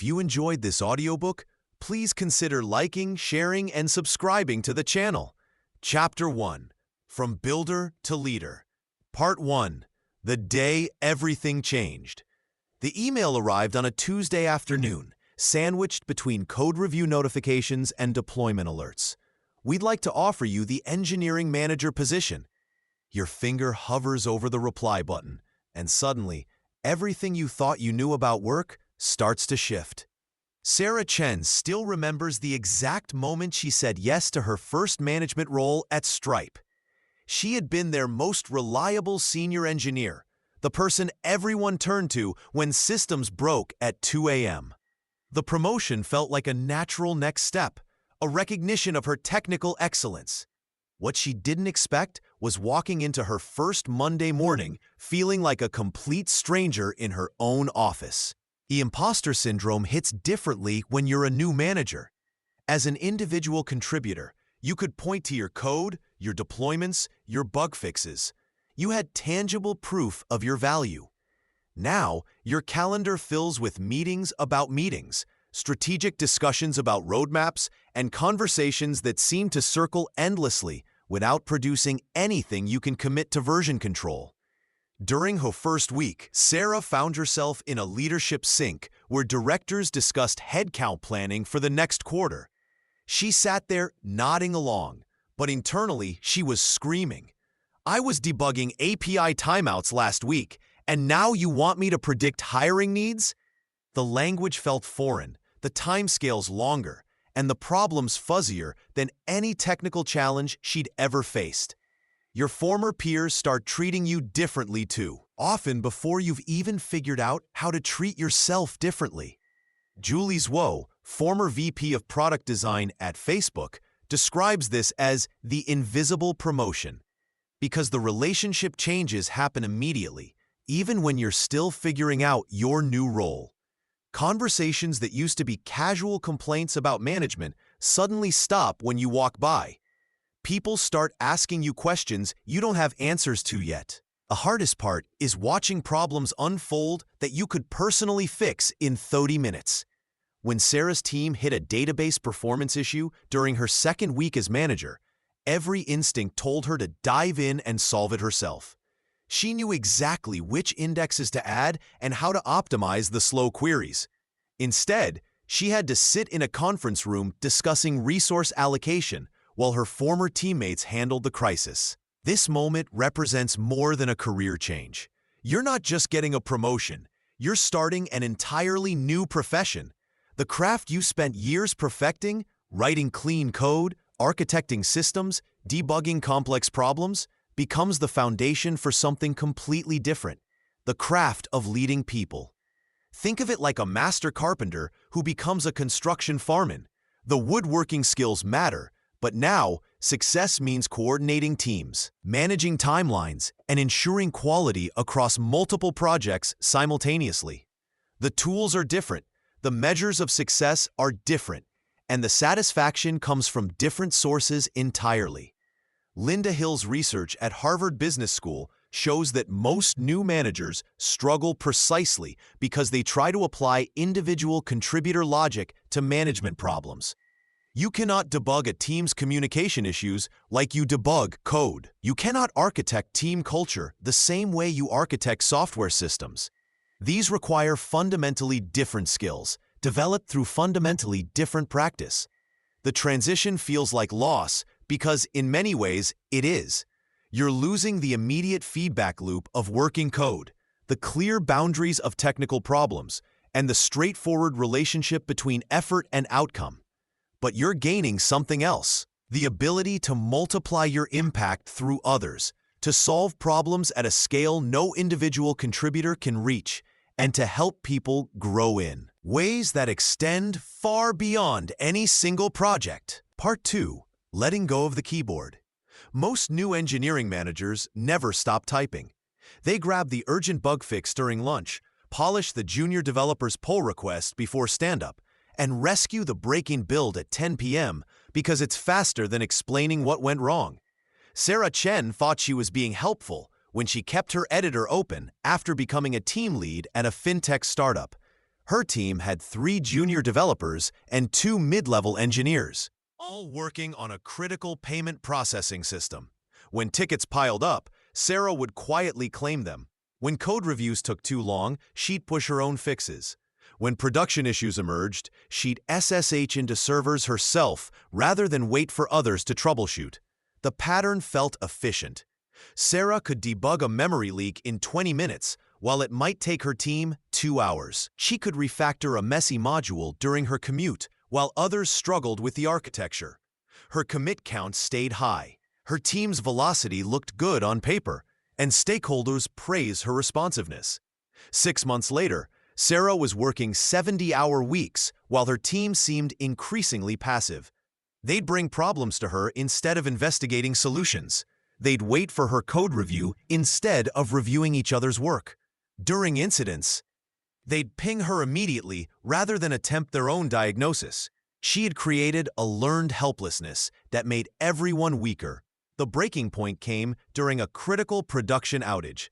you enjoyed this audiobook, please consider liking, sharing, and subscribing to the channel. Chapter 1. From Builder to Leader. Part 1. The Day Everything Changed. The email arrived on a Tuesday afternoon, sandwiched between code review notifications and deployment alerts. We'd like to offer you the engineering manager position. Your finger hovers over the reply button, and suddenly, everything you thought you knew about work starts to shift. Sarah Chen still remembers the exact moment she said yes to her first management role at Stripe. She had been their most reliable senior engineer, the person everyone turned to when systems broke at 2 a.m. The promotion felt like a natural next step, a recognition of her technical excellence. What she didn't expect was walking into her first Monday morning feeling like a complete stranger in her own office. The imposter syndrome hits differently when you're a new manager. As an individual contributor, you could point to your code, your deployments, your bug fixes. You had tangible proof of your value. Now, your calendar fills with meetings about meetings, strategic discussions about roadmaps, and conversations that seem to circle endlessly without producing anything you can commit to version control. During her first week, Sarah found herself in a leadership sink where directors discussed headcount planning for the next quarter. She sat there nodding along, but internally she was screaming. "I was debugging API timeouts last week, and now you want me to predict hiring needs?" The language felt foreign, the timescales longer, and the problems fuzzier than any technical challenge she'd ever faced. Your former peers start treating you differently too, often before you've even figured out how to treat yourself differently. Julie Zhuo, former VP of Product Design at Facebook, describes this as the invisible promotion, because the relationship changes happen immediately, even when you're still figuring out your new role. Conversations that used to be casual complaints about management suddenly stop when you walk by. People start asking you questions you don't have answers to yet. The hardest part is watching problems unfold that you could personally fix in 30 minutes. When Sarah's team hit a database performance issue during her second week as manager, every instinct told her to dive in and solve it herself. She knew exactly which indexes to add and how to optimize the slow queries. Instead, she had to sit in a conference room discussing resource allocation while her former teammates handled the crisis. This moment represents more than a career change. You're not just getting a promotion, you're starting an entirely new profession. The craft you spent years perfecting, writing clean code, architecting systems, debugging complex problems, becomes the foundation for something completely different, the craft of leading people. Think of it like a master carpenter who becomes a construction foreman. The woodworking skills matter, but now, success means coordinating teams, managing timelines, and ensuring quality across multiple projects simultaneously. The tools are different, the measures of success are different, and the satisfaction comes from different sources entirely. Linda Hill's research at Harvard Business School shows that most new managers struggle precisely because they try to apply individual contributor logic to management problems. You cannot debug a team's communication issues like you debug code. You cannot architect team culture the same way you architect software systems. These require fundamentally different skills, developed through fundamentally different practice. The transition feels like loss because, in many ways, it is. You're losing the immediate feedback loop of working code, the clear boundaries of technical problems, and the straightforward relationship between effort and outcome. But you're gaining something else, the ability to multiply your impact through others, to solve problems at a scale no individual contributor can reach, and to help people grow in ways that extend far beyond any single project. Part 2. Letting go of the keyboard. Most new engineering managers never stop typing. They grab the urgent bug fix during lunch, polish the junior developer's pull request before stand-up, and rescue the breaking build at 10 p.m. because it's faster than explaining what went wrong. Sarah Chen thought she was being helpful when she kept her editor open after becoming a team lead at a fintech startup. Her team had 3 junior developers and 2 mid-level engineers, all working on a critical payment processing system. When tickets piled up, Sarah would quietly claim them. When code reviews took too long, she'd push her own fixes. When production issues emerged, she'd SSH into servers herself rather than wait for others to troubleshoot. The pattern felt efficient. Sarah could debug a memory leak in 20 minutes, while it might take her team 2 hours. She could refactor a messy module during her commute, while others struggled with the architecture. Her commit count stayed high. Her team's velocity looked good on paper, and stakeholders praised her responsiveness. 6 months later, Sarah was working 70-hour weeks while her team seemed increasingly passive. They'd bring problems to her instead of investigating solutions. They'd wait for her code review instead of reviewing each other's work. During incidents, they'd ping her immediately rather than attempt their own diagnosis. She had created a learned helplessness that made everyone weaker. The breaking point came during a critical production outage.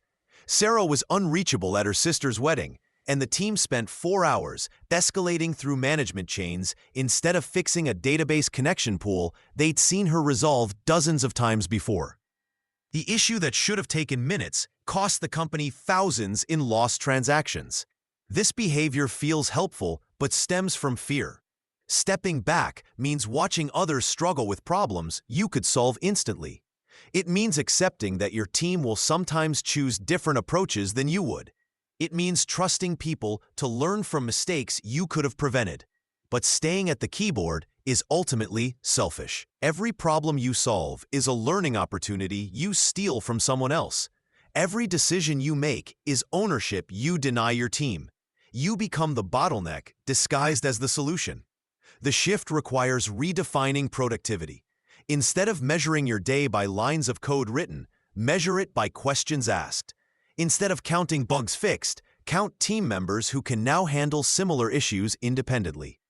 Sarah was unreachable at her sister's wedding, and the team spent 4 hours escalating through management chains instead of fixing a database connection pool they'd seen her resolve dozens of times before. The issue that should have taken minutes cost the company thousands in lost transactions. This behavior feels helpful but stems from fear. Stepping back means watching others struggle with problems you could solve instantly. It means accepting that your team will sometimes choose different approaches than you would. It means trusting people to learn from mistakes you could have prevented. But staying at the keyboard is ultimately selfish. Every problem you solve is a learning opportunity you steal from someone else. Every decision you make is ownership you deny your team. You become the bottleneck disguised as the solution. The shift requires redefining productivity. Instead of measuring your day by lines of code written, measure it by questions asked. Instead of counting bugs fixed, count team members who can now handle similar issues independently.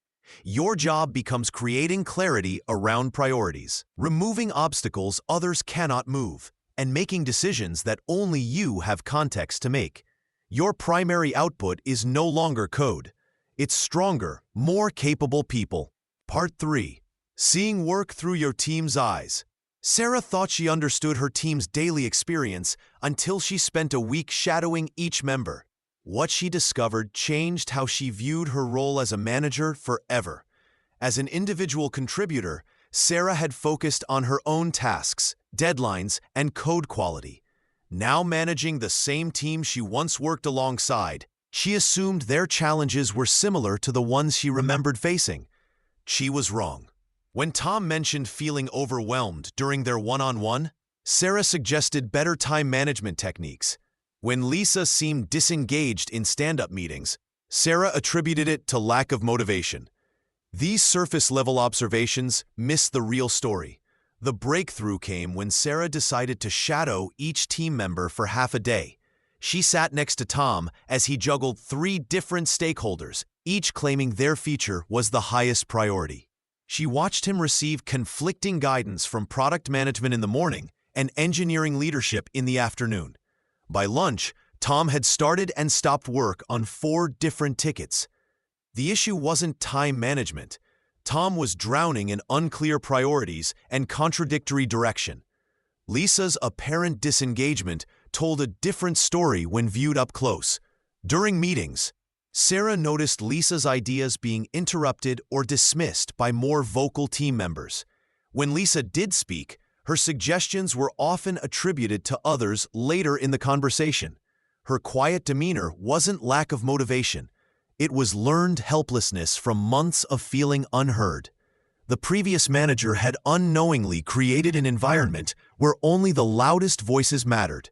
Your job becomes creating clarity around priorities, removing obstacles others cannot move, and making decisions that only you have context to make. Your primary output is no longer code. It's stronger, more capable people. Part 3. Seeing work through your team's eyes. Sarah thought she understood her team's daily experience until she spent a week shadowing each member. What she discovered changed how she viewed her role as a manager forever. As an individual contributor, Sarah had focused on her own tasks, deadlines, and code quality. Now managing the same team she once worked alongside, she assumed their challenges were similar to the ones she remembered facing. She was wrong. When Tom mentioned feeling overwhelmed during their one-on-one, Sarah suggested better time management techniques. When Lisa seemed disengaged in stand-up meetings, Sarah attributed it to lack of motivation. These surface-level observations missed the real story. The breakthrough came when Sarah decided to shadow each team member for half a day. She sat next to Tom as he juggled 3 different stakeholders, each claiming their feature was the highest priority. She watched him receive conflicting guidance from product management in the morning and engineering leadership in the afternoon. By lunch, Tom had started and stopped work on 4 different tickets. The issue wasn't time management. Tom was drowning in unclear priorities and contradictory direction. Lisa's apparent disengagement told a different story when viewed up close. During meetings, Sarah noticed Lisa's ideas being interrupted or dismissed by more vocal team members. When Lisa did speak, her suggestions were often attributed to others later in the conversation. Her quiet demeanor wasn't lack of motivation. It was learned helplessness from months of feeling unheard. The previous manager had unknowingly created an environment where only the loudest voices mattered.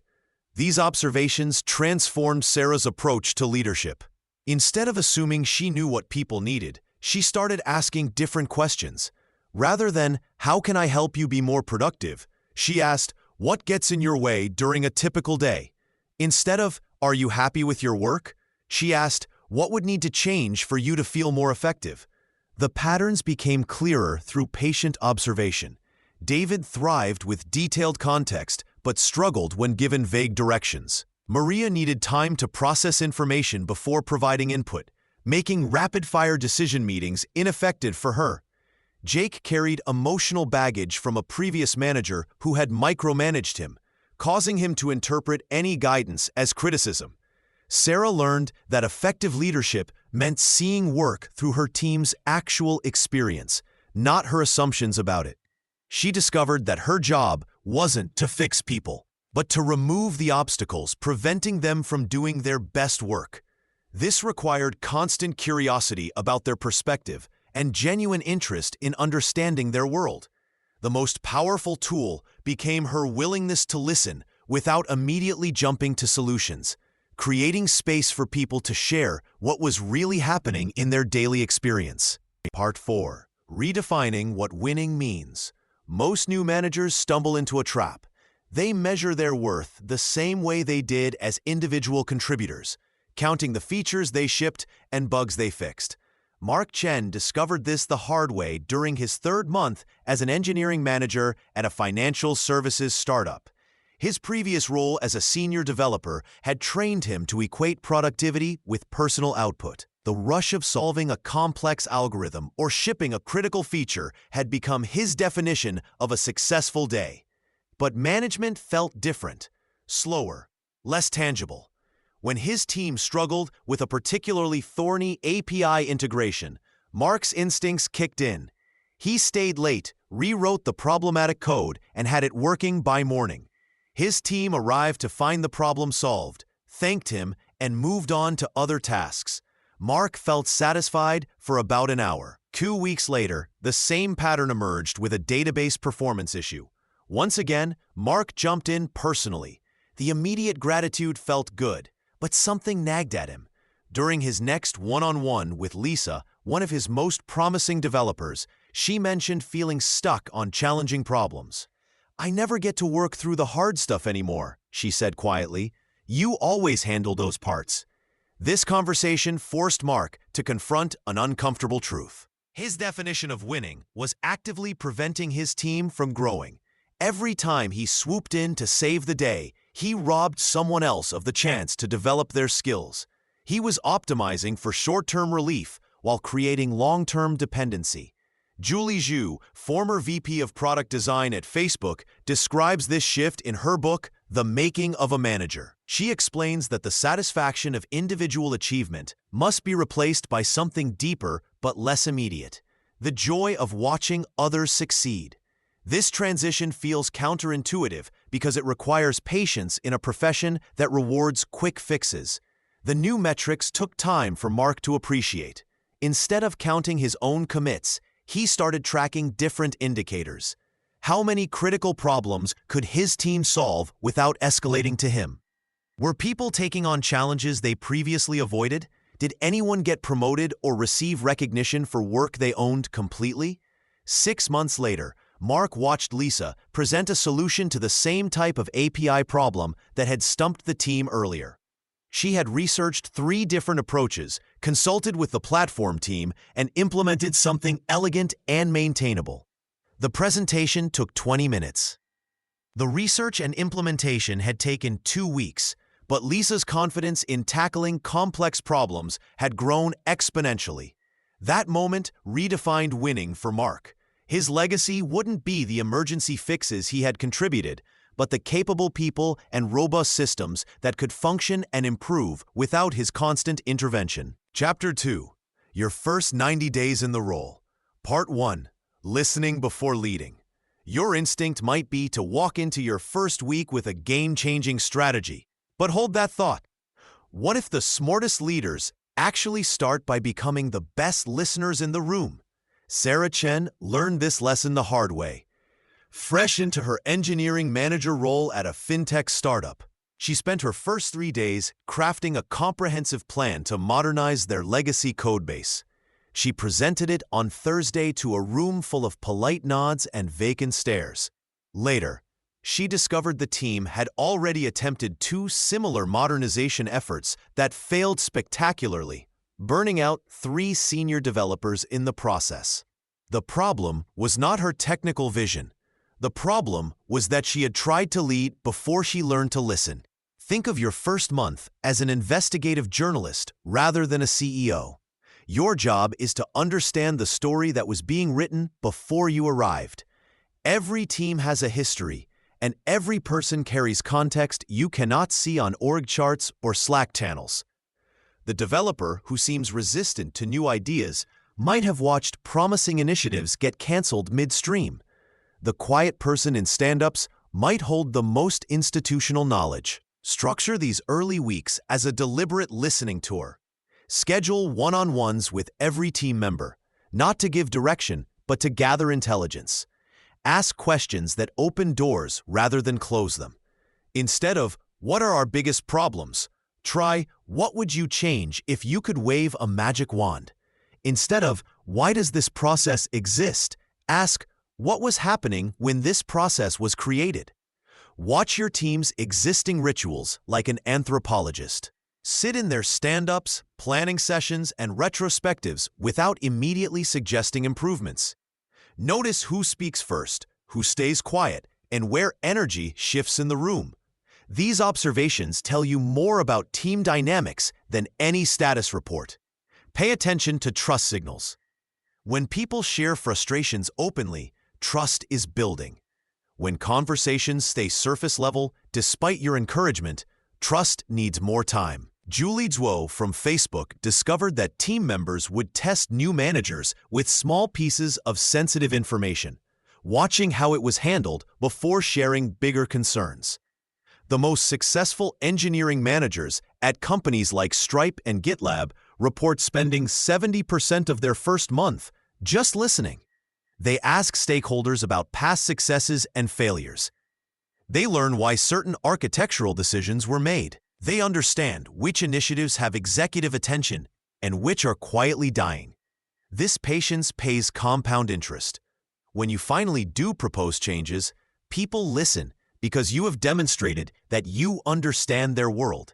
These observations transformed Sarah's approach to leadership. Instead of assuming she knew what people needed, she started asking different questions. Rather than, "How can I help you be more productive?" she asked, "What gets in your way during a typical day?" Instead of, "Are you happy with your work?" she asked, "What would need to change for you to feel more effective?" The patterns became clearer through patient observation. David thrived with detailed context, but struggled when given vague directions. Maria needed time to process information before providing input. making rapid-fire decision meetings ineffective for her. Jake carried emotional baggage from a previous manager who had micromanaged him, causing him to interpret any guidance as criticism. Sarah learned that effective leadership meant seeing work through her team's actual experience, not her assumptions about it. She discovered that her job wasn't to fix people, but to remove the obstacles preventing them from doing their best work. This required constant curiosity about their perspective and genuine interest in understanding their world. The most powerful tool became her willingness to listen without immediately jumping to solutions, creating space for people to share what was really happening in their daily experience. Part 4. Redefining what winning means. Most new managers stumble into a trap. They measure their worth the same way they did as individual contributors, counting the features they shipped and bugs they fixed. Mark Chen discovered this the hard way during his third month as an engineering manager at a financial services startup. His previous role as a senior developer had trained him to equate productivity with personal output. The rush of solving a complex algorithm or shipping a critical feature had become his definition of a successful day. But management felt different, slower, less tangible. When his team struggled with a particularly thorny API integration, Mark's instincts kicked in. He stayed late, rewrote the problematic code, and had it working by morning. His team arrived to find the problem solved, thanked him, and moved on to other tasks. Mark felt satisfied for about an hour. 2 weeks later, the same pattern emerged with a database performance issue. Once again, Mark jumped in personally. The immediate gratitude felt good, but something nagged at him. During his next one-on-one with Lisa, one of his most promising developers, she mentioned feeling stuck on challenging problems. "I never get to work through the hard stuff anymore," she said quietly. "You always handle those parts." This conversation forced Mark to confront an uncomfortable truth. His definition of winning was actively preventing his team from growing. Every time he swooped in to save the day, he robbed someone else of the chance to develop their skills. He was optimizing for short-term relief while creating long-term dependency. Julie Zhu, former VP of Product Design at Facebook, describes this shift in her book, The Making of a Manager. She explains that the satisfaction of individual achievement must be replaced by something deeper but less immediate: the joy of watching others succeed. This transition feels counterintuitive because it requires patience in a profession that rewards quick fixes. The new metrics took time for Mark to appreciate. Instead of counting his own commits, he started tracking different indicators. How many critical problems could his team solve without escalating to him? Were people taking on challenges they previously avoided? Did anyone get promoted or receive recognition for work they owned completely? 6 months later, Mark watched Lisa present a solution to the same type of API problem that had stumped the team earlier. She had researched 3 different approaches, consulted with the platform team, and implemented something elegant and maintainable. The presentation took 20 minutes. The research and implementation had taken 2 weeks, but Lisa's confidence in tackling complex problems had grown exponentially. That moment redefined winning for Mark. His legacy wouldn't be the emergency fixes he had contributed, but the capable people and robust systems that could function and improve without his constant intervention. Chapter 2. Your First 90 Days in the Role. Part 1. Listening before leading. Your instinct might be to walk into your first week with a game-changing strategy. But hold that thought. What if the smartest leaders actually start by becoming the best listeners in the room? Sarah Chen learned this lesson the hard way. Fresh into her engineering manager role at a fintech startup, she spent her first 3 days crafting a comprehensive plan to modernize their legacy codebase. She presented it on Thursday to a room full of polite nods and vacant stares. Later, she discovered the team had already attempted 2 similar modernization efforts that failed spectacularly, burning out 3 senior developers in the process. The problem was not her technical vision. The problem was that she had tried to lead before she learned to listen. Think of your first month as an investigative journalist rather than a CEO. Your job is to understand the story that was being written before you arrived. Every team has a history, and every person carries context you cannot see on org charts or Slack channels. The developer who seems resistant to new ideas might have watched promising initiatives get canceled midstream. The quiet person in stand-ups might hold the most institutional knowledge. Structure these early weeks as a deliberate listening tour. Schedule one-on-ones with every team member, not to give direction, but to gather intelligence. Ask questions that open doors rather than close them. Instead of, "What are our biggest problems?" try, "What would you change if you could wave a magic wand?" Instead of, "Why does this process exist?" ask, "What was happening when this process was created?" Watch your team's existing rituals like an anthropologist. Sit in their stand-ups, planning sessions, and retrospectives without immediately suggesting improvements. Notice who speaks first, who stays quiet, and where energy shifts in the room. These observations tell you more about team dynamics than any status report. Pay attention to trust signals. When people share frustrations openly, trust is building. When conversations stay surface level despite your encouragement, trust needs more time. Julie Zhuo from Facebook discovered that team members would test new managers with small pieces of sensitive information, watching how it was handled before sharing bigger concerns. The most successful engineering managers at companies like Stripe and GitLab report spending 70% of their first month just listening. They ask stakeholders about past successes and failures. They learn why certain architectural decisions were made. They understand which initiatives have executive attention and which are quietly dying. This patience pays compound interest. When you finally do propose changes, people listen because you have demonstrated that you understand their world.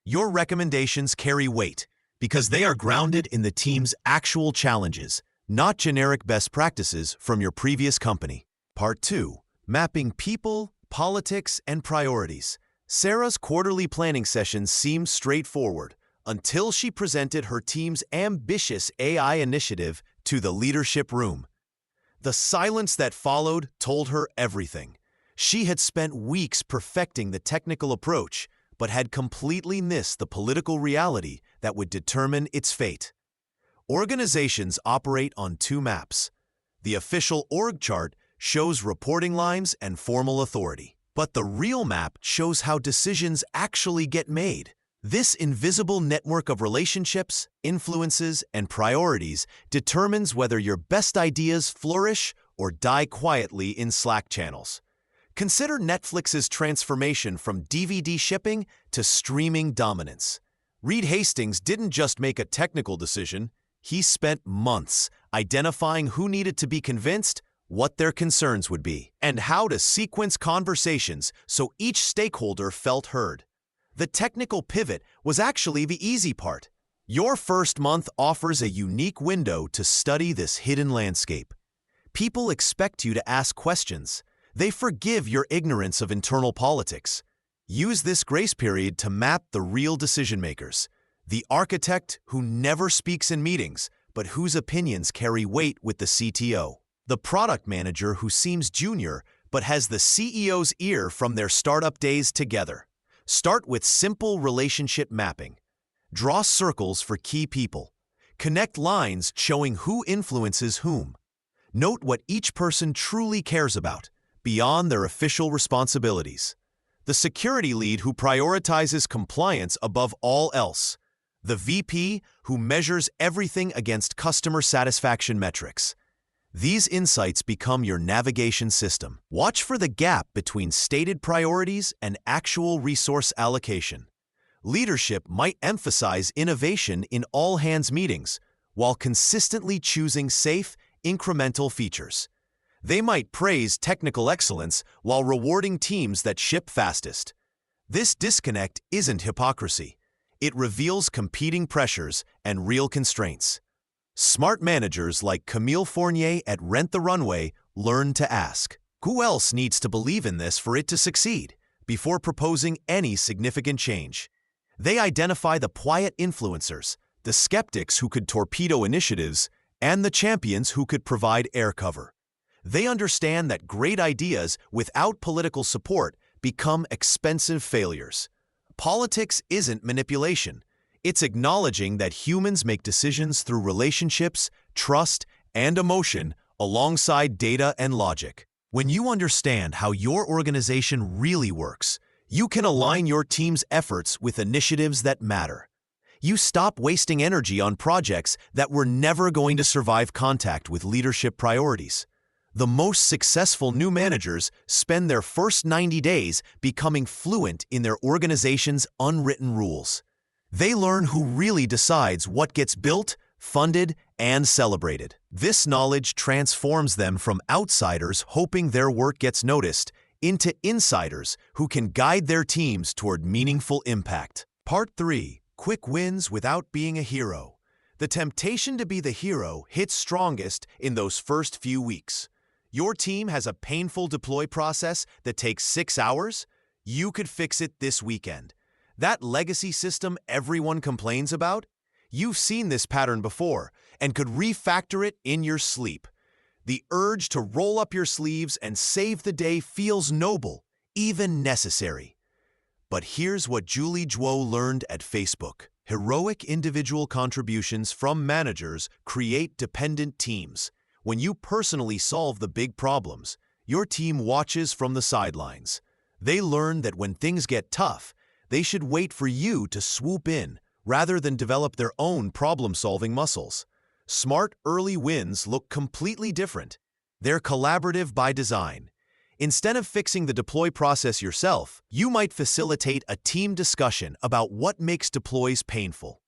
Your recommendations carry weight because they are grounded in the team's actual challenges, not generic best practices from your previous company. Part 2. Mapping people, politics, and priorities. Sarah's quarterly planning session seemed straightforward until she presented her team's ambitious AI initiative to the leadership room. The silence that followed told her everything. She had spent weeks perfecting the technical approach, but had completely missed the political reality that would determine its fate. Organizations operate on two maps. The official org chart shows reporting lines and formal authority. But the real map shows how decisions actually get made. This invisible network of relationships, influences, and priorities determines whether your best ideas flourish or die quietly in Slack channels. Consider Netflix's transformation from DVD shipping to streaming dominance. Reed Hastings didn't just make a technical decision, he spent months identifying who needed to be convinced, what their concerns would be, and how to sequence conversations so each stakeholder felt heard. The technical pivot was actually the easy part. Your first month offers a unique window to study this hidden landscape. People expect you to ask questions. They forgive your ignorance of internal politics. Use this grace period to map the real decision-makers, the architect who never speaks in meetings, but whose opinions carry weight with the CTO. The product manager who seems junior but has the CEO's ear from their startup days together. Start with simple relationship mapping. Draw circles for key people. Connect lines showing who influences whom. Note what each person truly cares about, beyond their official responsibilities. The security lead who prioritizes compliance above all else. The VP who measures everything against customer satisfaction metrics. These insights become your navigation system. Watch for the gap between stated priorities and actual resource allocation. Leadership might emphasize innovation in all-hands meetings while consistently choosing safe, incremental features. They might praise technical excellence while rewarding teams that ship fastest. This disconnect isn't hypocrisy. It reveals competing pressures and real constraints. Smart managers like Camille Fournier at Rent the Runway learn to ask, who else needs to believe in this for it to succeed, before proposing any significant change. They identify the quiet influencers, the skeptics who could torpedo initiatives, and the champions who could provide air cover. They understand that great ideas without political support become expensive failures. Politics isn't manipulation. It's acknowledging that humans make decisions through relationships, trust, and emotion alongside data and logic. When you understand how your organization really works, you can align your team's efforts with initiatives that matter. You stop wasting energy on projects that were never going to survive contact with leadership priorities. The most successful new managers spend their first 90 days becoming fluent in their organization's unwritten rules. They learn who really decides what gets built, funded, and celebrated. This knowledge transforms them from outsiders hoping their work gets noticed into insiders who can guide their teams toward meaningful impact. Part 3. Quick wins without being a hero. The temptation to be the hero hits strongest in those first few weeks. Your team has a painful deploy process that takes 6 hours? You could fix it this weekend. That legacy system everyone complains about? You've seen this pattern before and could refactor it in your sleep. The urge to roll up your sleeves and save the day feels noble, even necessary. But here's what Julie Zhuo learned at Facebook. Heroic individual contributions from managers create dependent teams. When you personally solve the big problems, your team watches from the sidelines. They learn that when things get tough, they should wait for you to swoop in rather than develop their own problem-solving muscles. Smart early wins look completely different. They're collaborative by design. Instead of fixing the deploy process yourself, you might facilitate a team discussion about what makes deploys painful.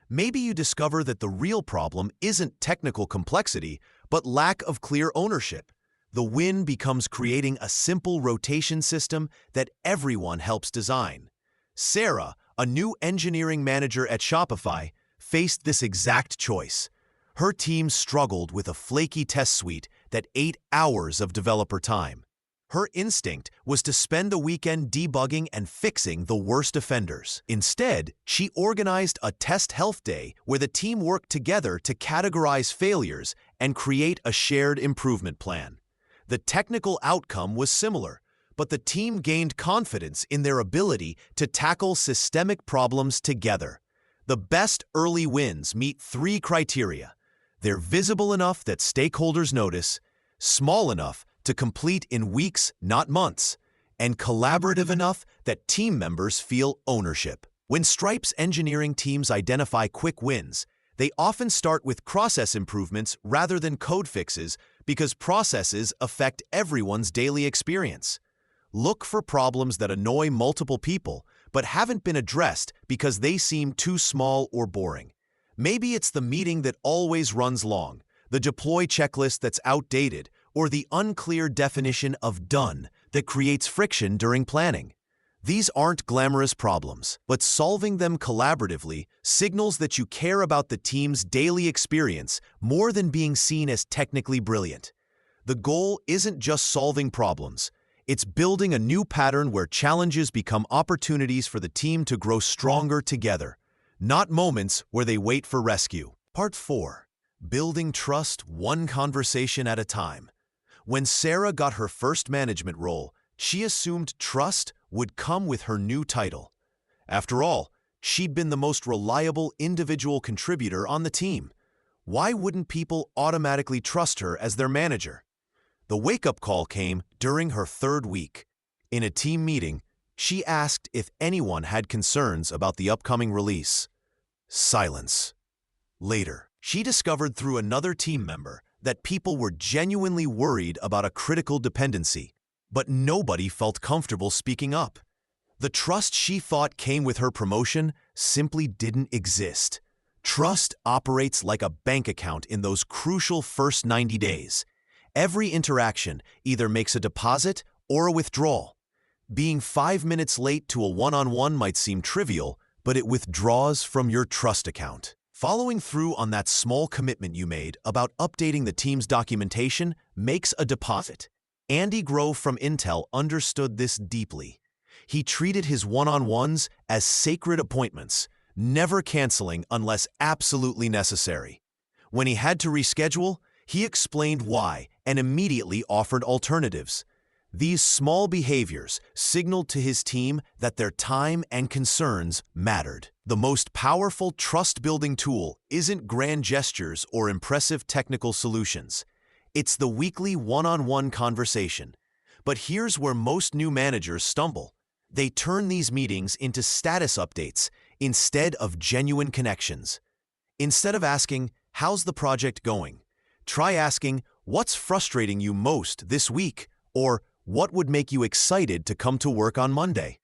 Maybe you discover that the real problem isn't technical complexity, but lack of clear ownership. The win becomes creating a simple rotation system that everyone helps design. Sarah, a new engineering manager at Shopify, faced this exact choice. Her team struggled with a flaky test suite that ate hours of developer time. Her instinct was to spend the weekend debugging and fixing the worst offenders. Instead, she organized a test health day where the team worked together to categorize failures and create a shared improvement plan. The technical outcome was similar, but the team gained confidence in their ability to tackle systemic problems together. The best early wins meet 3 criteria. They're visible enough that stakeholders notice, small enough to complete in weeks, not months, and collaborative enough that team members feel ownership. When Stripe's engineering teams identify quick wins, they often start with process improvements rather than code fixes because processes affect everyone's daily experience. Look for problems that annoy multiple people but haven't been addressed because they seem too small or boring. Maybe it's the meeting that always runs long, the deploy checklist that's outdated, or the unclear definition of done that creates friction during planning. These aren't glamorous problems, but solving them collaboratively signals that you care about the team's daily experience more than being seen as technically brilliant. The goal isn't just solving problems. It's building a new pattern where challenges become opportunities for the team to grow stronger together, not moments where they wait for rescue. Part 4. Building trust one conversation at a time. When Sarah got her first management role, she assumed trust would come with her new title. After all, she'd been the most reliable individual contributor on the team. Why wouldn't people automatically trust her as their manager? The wake-up call came during her 3rd week. In a team meeting, she asked if anyone had concerns about the upcoming release. Silence. Later, she discovered through another team member that people were genuinely worried about a critical dependency, but nobody felt comfortable speaking up. The trust she thought came with her promotion simply didn't exist. Trust operates like a bank account in those crucial first 90 days. Every interaction either makes a deposit or a withdrawal. Being 5 minutes late to a one-on-one might seem trivial, but it withdraws from your trust account. Following through on that small commitment you made about updating the team's documentation makes a deposit. Andy Grove from Intel understood this deeply. He treated his one-on-ones as sacred appointments, never canceling unless absolutely necessary. When he had to reschedule, he explained why and immediately offered alternatives. These small behaviors signaled to his team that their time and concerns mattered. The most powerful trust-building tool isn't grand gestures or impressive technical solutions. It's the weekly one-on-one conversation. But here's where most new managers stumble. They turn these meetings into status updates instead of genuine connections. Instead of asking, "How's the project going?" try asking, "What's frustrating you most this week?" or "What would make you excited to come to work on Monday?"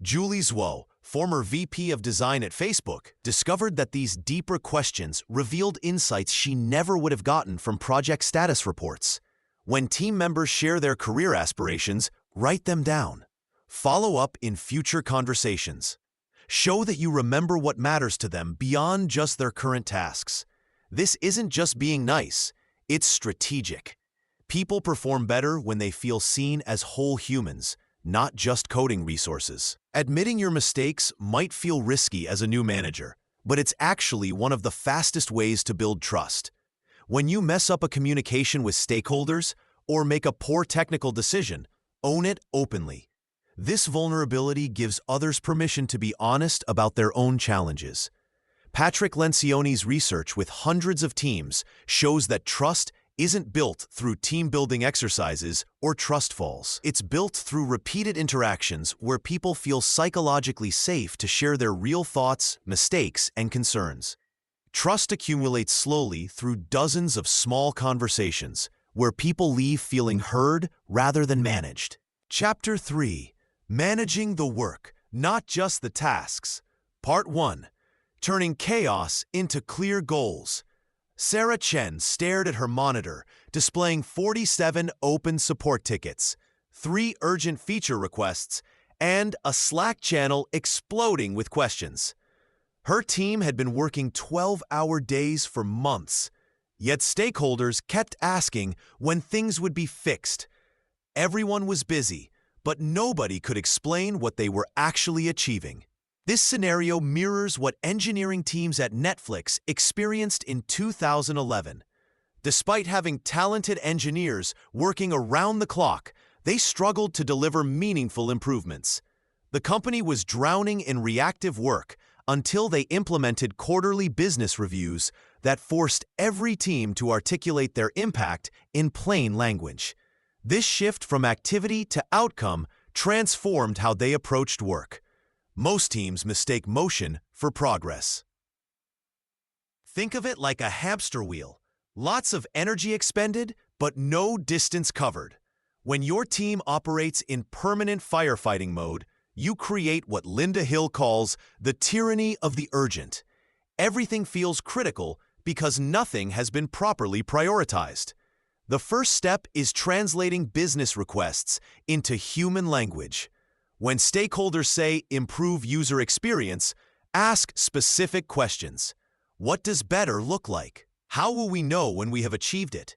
Julie Zhuo, former VP of Design at Facebook, discovered that these deeper questions revealed insights she never would have gotten from project status reports. When team members share their career aspirations, write them down. Follow up in future conversations. Show that you remember what matters to them beyond just their current tasks. This isn't just being nice, it's strategic. People perform better when they feel seen as whole humans, not just coding resources. Admitting your mistakes might feel risky as a new manager, but it's actually one of the fastest ways to build trust. When you mess up a communication with stakeholders or make a poor technical decision, own it openly. This vulnerability gives others permission to be honest about their own challenges. Patrick Lencioni's research with hundreds of teams shows that trust isn't built through team-building exercises or trust falls. It's built through repeated interactions where people feel psychologically safe to share their real thoughts, mistakes, and concerns. Trust accumulates slowly through dozens of small conversations where people leave feeling heard rather than managed. Chapter 3: Managing the Work, Not Just the Tasks. Part 1: Turning Chaos into Clear Goals. Sarah Chen stared at her monitor, displaying 47 open support tickets, 3 urgent feature requests, and a Slack channel exploding with questions. Her team had been working 12-hour days for months, yet stakeholders kept asking when things would be fixed. Everyone was busy, but nobody could explain what they were actually achieving. This scenario mirrors what engineering teams at Netflix experienced in 2011. Despite having talented engineers working around the clock, they struggled to deliver meaningful improvements. The company was drowning in reactive work until they implemented quarterly business reviews that forced every team to articulate their impact in plain language. This shift from activity to outcome transformed how they approached work. Most teams mistake motion for progress. Think of it like a hamster wheel. Lots of energy expended, but no distance covered. When your team operates in permanent firefighting mode, you create what Linda Hill calls the tyranny of the urgent. Everything feels critical because nothing has been properly prioritized. The first step is translating business requests into human language. When stakeholders say improve user experience, ask specific questions. What does better look like? How will we know when we have achieved it?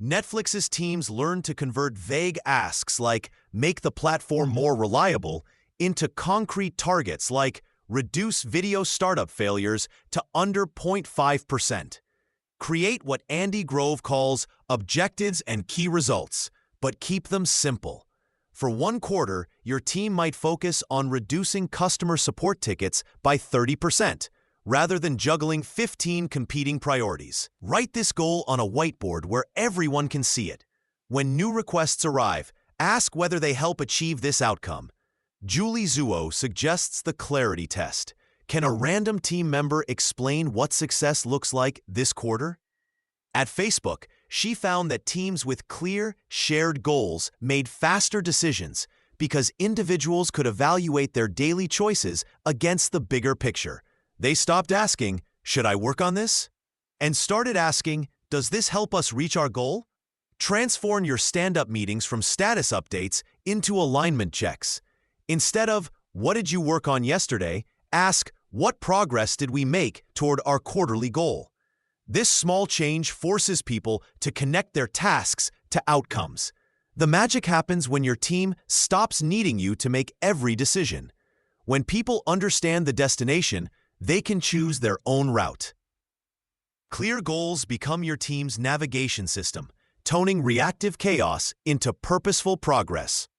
Netflix's teams learned to convert vague asks like make the platform more reliable into concrete targets like reduce video startup failures to under 0.5%. Create what Andy Grove calls objectives and key results, but keep them simple. For one quarter, your team might focus on reducing customer support tickets by 30%, rather than juggling 15 competing priorities. Write this goal on a whiteboard where everyone can see it. When new requests arrive, ask whether they help achieve this outcome. Julie Zhuo suggests the clarity test. Can a random team member explain what success looks like this quarter? At Facebook, she found that teams with clear, shared goals made faster decisions because individuals could evaluate their daily choices against the bigger picture. They stopped asking, "Should I work on this?" and started asking, "Does this help us reach our goal?" Transform your stand-up meetings from status updates into alignment checks. Instead of, "What did you work on yesterday?" ask, "What progress did we make toward our quarterly goal?" This small change forces people to connect their tasks to outcomes. The magic happens when your team stops needing you to make every decision. When people understand the destination, they can choose their own route. Clear goals become your team's navigation system, toning reactive chaos into purposeful progress.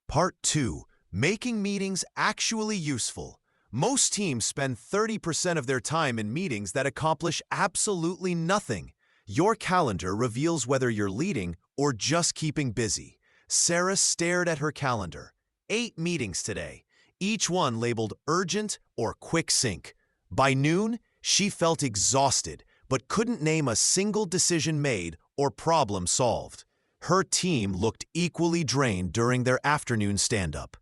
Part 2. Making meetings actually useful. Most teams spend 30% of their time in meetings that accomplish absolutely nothing. Your calendar reveals whether you're leading or just keeping busy. Sarah stared at her calendar. 8 meetings today, each one labeled urgent or quick sync. By noon, she felt exhausted, but couldn't name a single decision made or problem solved. Her team looked equally drained during their afternoon stand-up.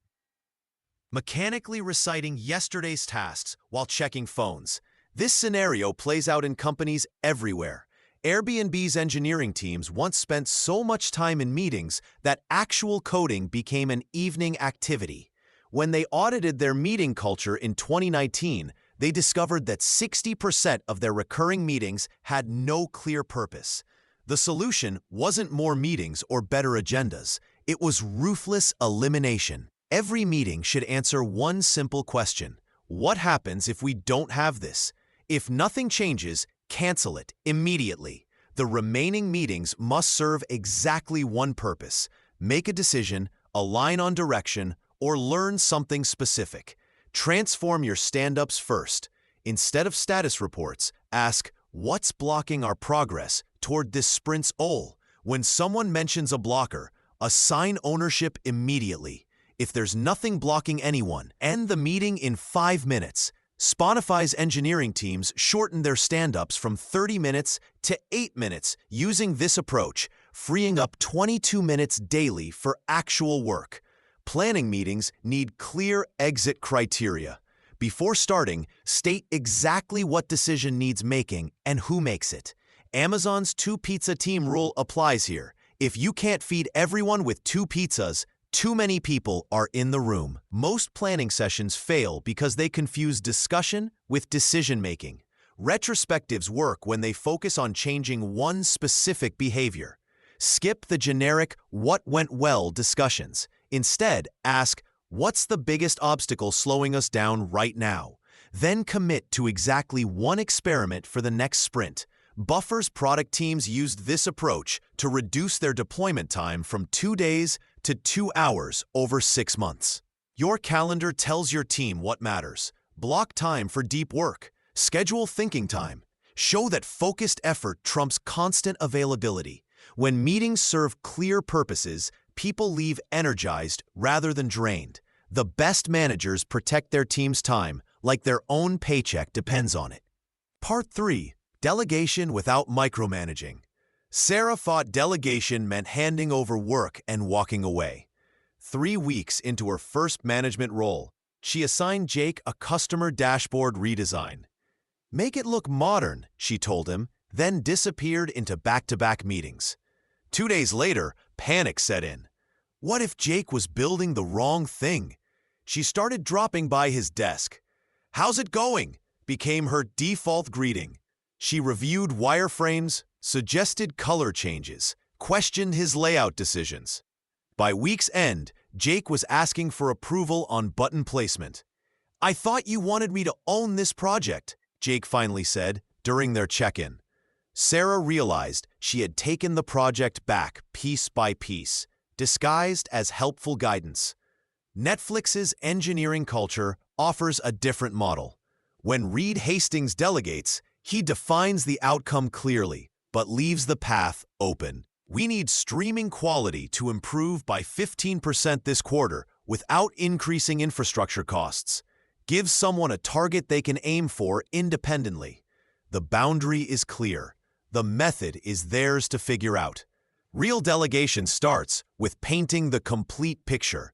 Mechanically reciting yesterday's tasks while checking phones. This scenario plays out in companies everywhere. Airbnb's engineering teams once spent so much time in meetings that actual coding became an evening activity. When they audited their meeting culture in 2019, they discovered that 60% of their recurring meetings had no clear purpose. The solution wasn't more meetings or better agendas. It was ruthless elimination. Every meeting should answer one simple question: what happens if we don't have this? If nothing changes, cancel it immediately. The remaining meetings must serve exactly one purpose: make a decision, align on direction, or learn something specific. Transform your stand-ups first. Instead of status reports, ask, what's blocking our progress toward this sprint's goal? When someone mentions a blocker, assign ownership immediately. If there's nothing blocking anyone, end the meeting in 5 minutes. Spotify's engineering teams shortened their stand-ups from 30 minutes to 8 minutes using this approach, freeing up 22 minutes daily for actual work. Planning meetings need clear exit criteria. Before starting, state exactly what decision needs making and who makes it. Amazon's 2-pizza team rule applies here. If you can't feed everyone with 2 pizzas, too many people are in the room. Most planning sessions fail because they confuse discussion with decision-making. Retrospectives work when they focus on changing one specific behavior. Skip the generic "what went well" discussions. Instead, ask, what's the biggest obstacle slowing us down right now? Then commit to exactly one experiment for the next sprint. Buffer's product teams used this approach to reduce their deployment time from 2 days to 2 hours over 6 months. Your calendar tells your team what matters. Block time for deep work. Schedule thinking time. Show that focused effort trumps constant availability. When meetings serve clear purposes, people leave energized rather than drained. The best managers protect their team's time like their own paycheck depends on it. Part 3. Delegation without micromanaging. Sarah thought delegation meant handing over work and walking away. 3 weeks into her first management role, she assigned Jake a customer dashboard redesign. Make it look modern, she told him, then disappeared into back-to-back meetings. 2 days later, panic set in. What if Jake was building the wrong thing? She started dropping by his desk. "How's it going?" became her default greeting. She reviewed wireframes, suggested color changes, questioned his layout decisions. By week's end, Jake was asking for approval on button placement. "I thought you wanted me to own this project," Jake finally said during their check-in. Sarah realized she had taken the project back piece by piece, disguised as helpful guidance. Netflix's engineering culture offers a different model. When Reed Hastings delegates, he defines the outcome clearly, but leaves the path open. We need streaming quality to improve by 15% this quarter without increasing infrastructure costs. Give someone a target they can aim for independently. The boundary is clear. The method is theirs to figure out. Real delegation starts with painting the complete picture.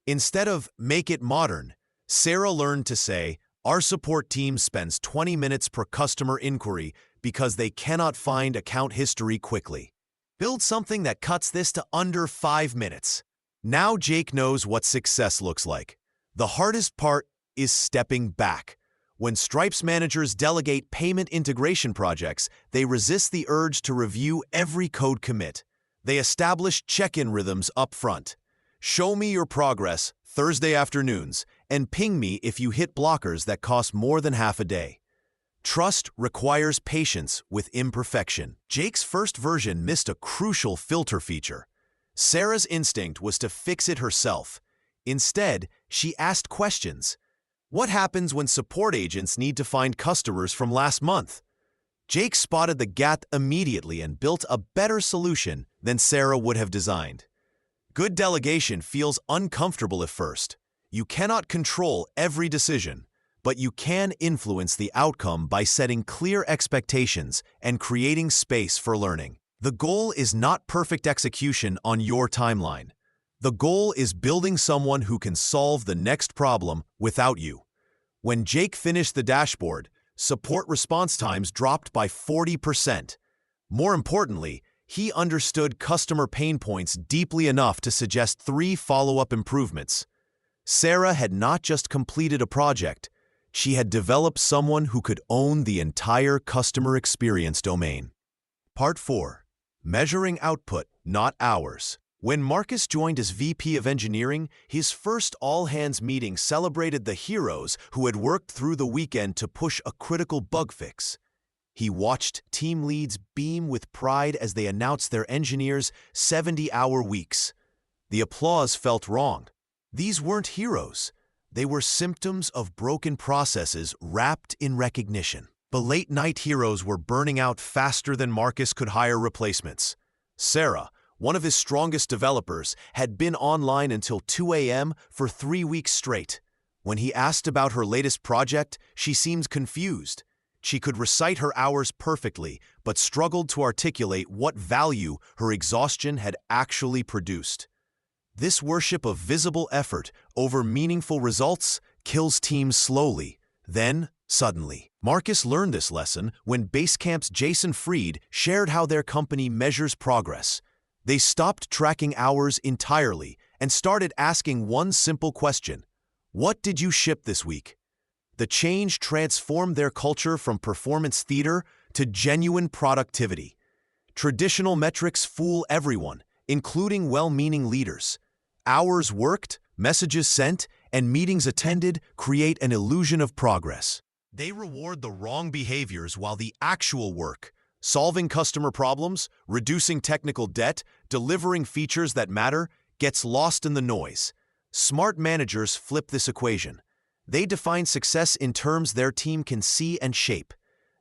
Instead of "make it modern," Sarah learned to say, "Our support team spends 20 minutes per customer inquiry because they cannot find account history quickly. Build something that cuts this to under 5 minutes." Now Jake knows what success looks like. The hardest part is stepping back. When Stripe's managers delegate payment integration projects, they resist the urge to review every code commit. They establish check-in rhythms up front. "Show me your progress Thursday afternoons," and ping me if you hit blockers that cost more than half a day. Trust requires patience with imperfection. Jake's first version missed a crucial filter feature. Sarah's instinct was to fix it herself. Instead, she asked questions. What happens when support agents need to find customers from last month? Jake spotted the gap immediately and built a better solution than Sarah would have designed. Good delegation feels uncomfortable at first. You cannot control every decision, but you can influence the outcome by setting clear expectations and creating space for learning. The goal is not perfect execution on your timeline. The goal is building someone who can solve the next problem without you. When Jake finished the dashboard, support response times dropped by 40%. More importantly, he understood customer pain points deeply enough to suggest 3 follow-up improvements. Sarah had not just completed a project, she had developed someone who could own the entire customer experience domain. Part 4. Measuring output, not hours. When Marcus joined as VP of Engineering, his first all-hands meeting celebrated the heroes who had worked through the weekend to push a critical bug fix. He watched team leads beam with pride as they announced their engineers' 70-hour weeks. The applause felt wrong. These weren't heroes. They were symptoms of broken processes wrapped in recognition. The late-night heroes were burning out faster than Marcus could hire replacements. Sarah, one of his strongest developers, had been online until 2 a.m. for 3 weeks straight. When he asked about her latest project, she seemed confused. She could recite her hours perfectly, but struggled to articulate what value her exhaustion had actually produced. This worship of visible effort over meaningful results kills teams slowly, then suddenly. Marcus learned this lesson when Basecamp's Jason Fried shared how their company measures progress. They stopped tracking hours entirely and started asking one simple question: what did you ship this week? The change transformed their culture from performance theater to genuine productivity. Traditional metrics fool everyone, including well-meaning leaders. Hours worked, messages sent, and meetings attended create an illusion of progress. They reward the wrong behaviors while the actual work, solving customer problems, reducing technical debt, delivering features that matter, gets lost in the noise. Smart managers flip this equation. They define success in terms their team can see and shape.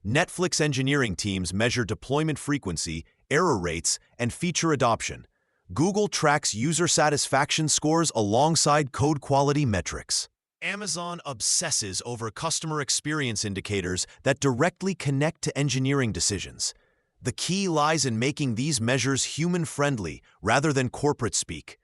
Netflix engineering teams measure deployment frequency, error rates, and feature adoption. Google tracks user satisfaction scores alongside code quality metrics. Amazon obsesses over customer experience indicators that directly connect to engineering decisions. The key lies in making these measures human-friendly rather than corporate speak.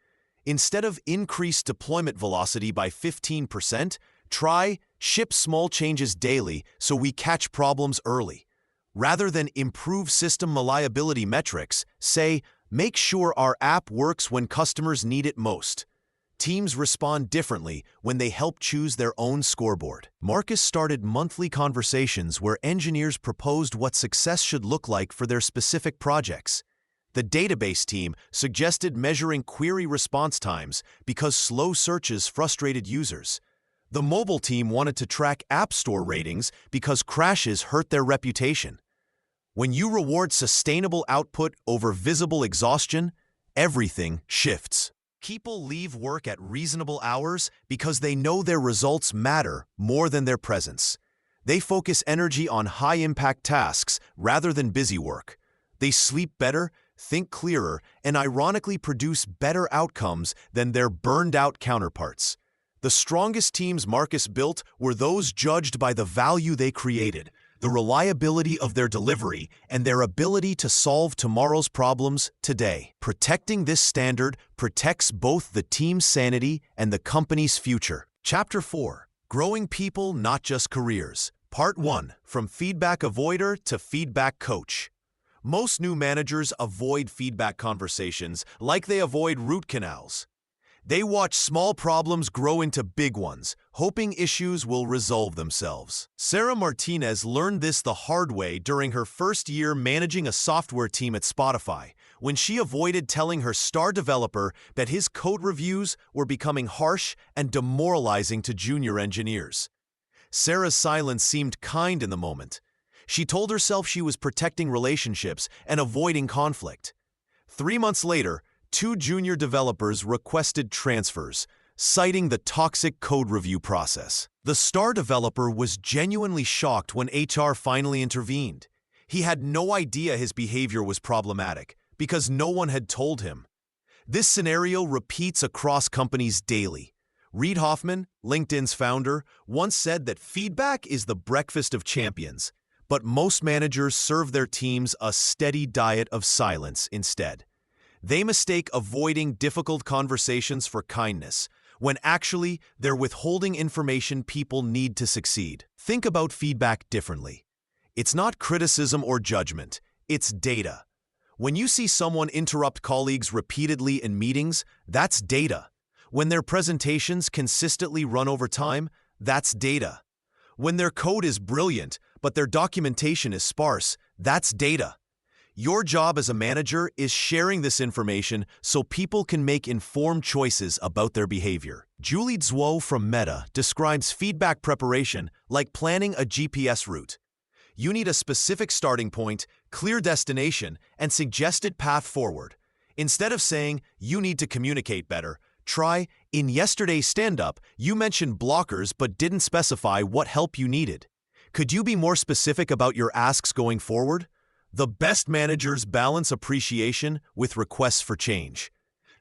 Instead of increase deployment velocity by 15%, try ship small changes daily so we catch problems early. Rather than improve system reliability metrics, say, make sure our app works when customers need it most. Teams respond differently when they help choose their own scoreboard. Marcus started monthly conversations where engineers proposed what success should look like for their specific projects. The database team suggested measuring query response times because slow searches frustrated users. The mobile team wanted to track App Store ratings because crashes hurt their reputation. When you reward sustainable output over visible exhaustion, everything shifts. People leave work at reasonable hours because they know their results matter more than their presence. They focus energy on high-impact tasks rather than busy work. They sleep better, think clearer, and ironically produce better outcomes than their burned-out counterparts. The strongest teams Marcus built were those judged by the value they created, the reliability of their delivery, and their ability to solve tomorrow's problems today. Protecting this standard protects both the team's sanity and the company's future. Chapter 4. Growing People, Not Just Careers. Part 1. From Feedback Avoider to Feedback Coach. Most new managers avoid feedback conversations like they avoid root canals. They watch small problems grow into big ones, hoping issues will resolve themselves. Sarah Martinez learned this the hard way during her first year managing a software team at Spotify, when she avoided telling her star developer that his code reviews were becoming harsh and demoralizing to junior engineers. Sarah's silence seemed kind in the moment. She told herself she was protecting relationships and avoiding conflict. 3 months later, 2 junior developers requested transfers, citing the toxic code review process. The star developer was genuinely shocked when HR finally intervened. He had no idea his behavior was problematic because no one had told him. This scenario repeats across companies daily. Reid Hoffman, LinkedIn's founder, once said that feedback is the breakfast of champions, but most managers serve their teams a steady diet of silence instead. They mistake avoiding difficult conversations for kindness, when actually they're withholding information people need to succeed. Think about feedback differently. It's not criticism or judgment, it's data. When you see someone interrupt colleagues repeatedly in meetings, that's data. When their presentations consistently run over time, that's data. When their code is brilliant, but their documentation is sparse, that's data. Your job as a manager is sharing this information so people can make informed choices about their behavior. Julie Zhuo from Meta describes feedback preparation like planning a GPS route. You need a specific starting point, clear destination, and suggested path forward. Instead of saying, "You need to communicate better," try, "In yesterday's stand-up, you mentioned blockers but didn't specify what help you needed. Could you be more specific about your asks going forward?" The best managers balance appreciation with requests for change.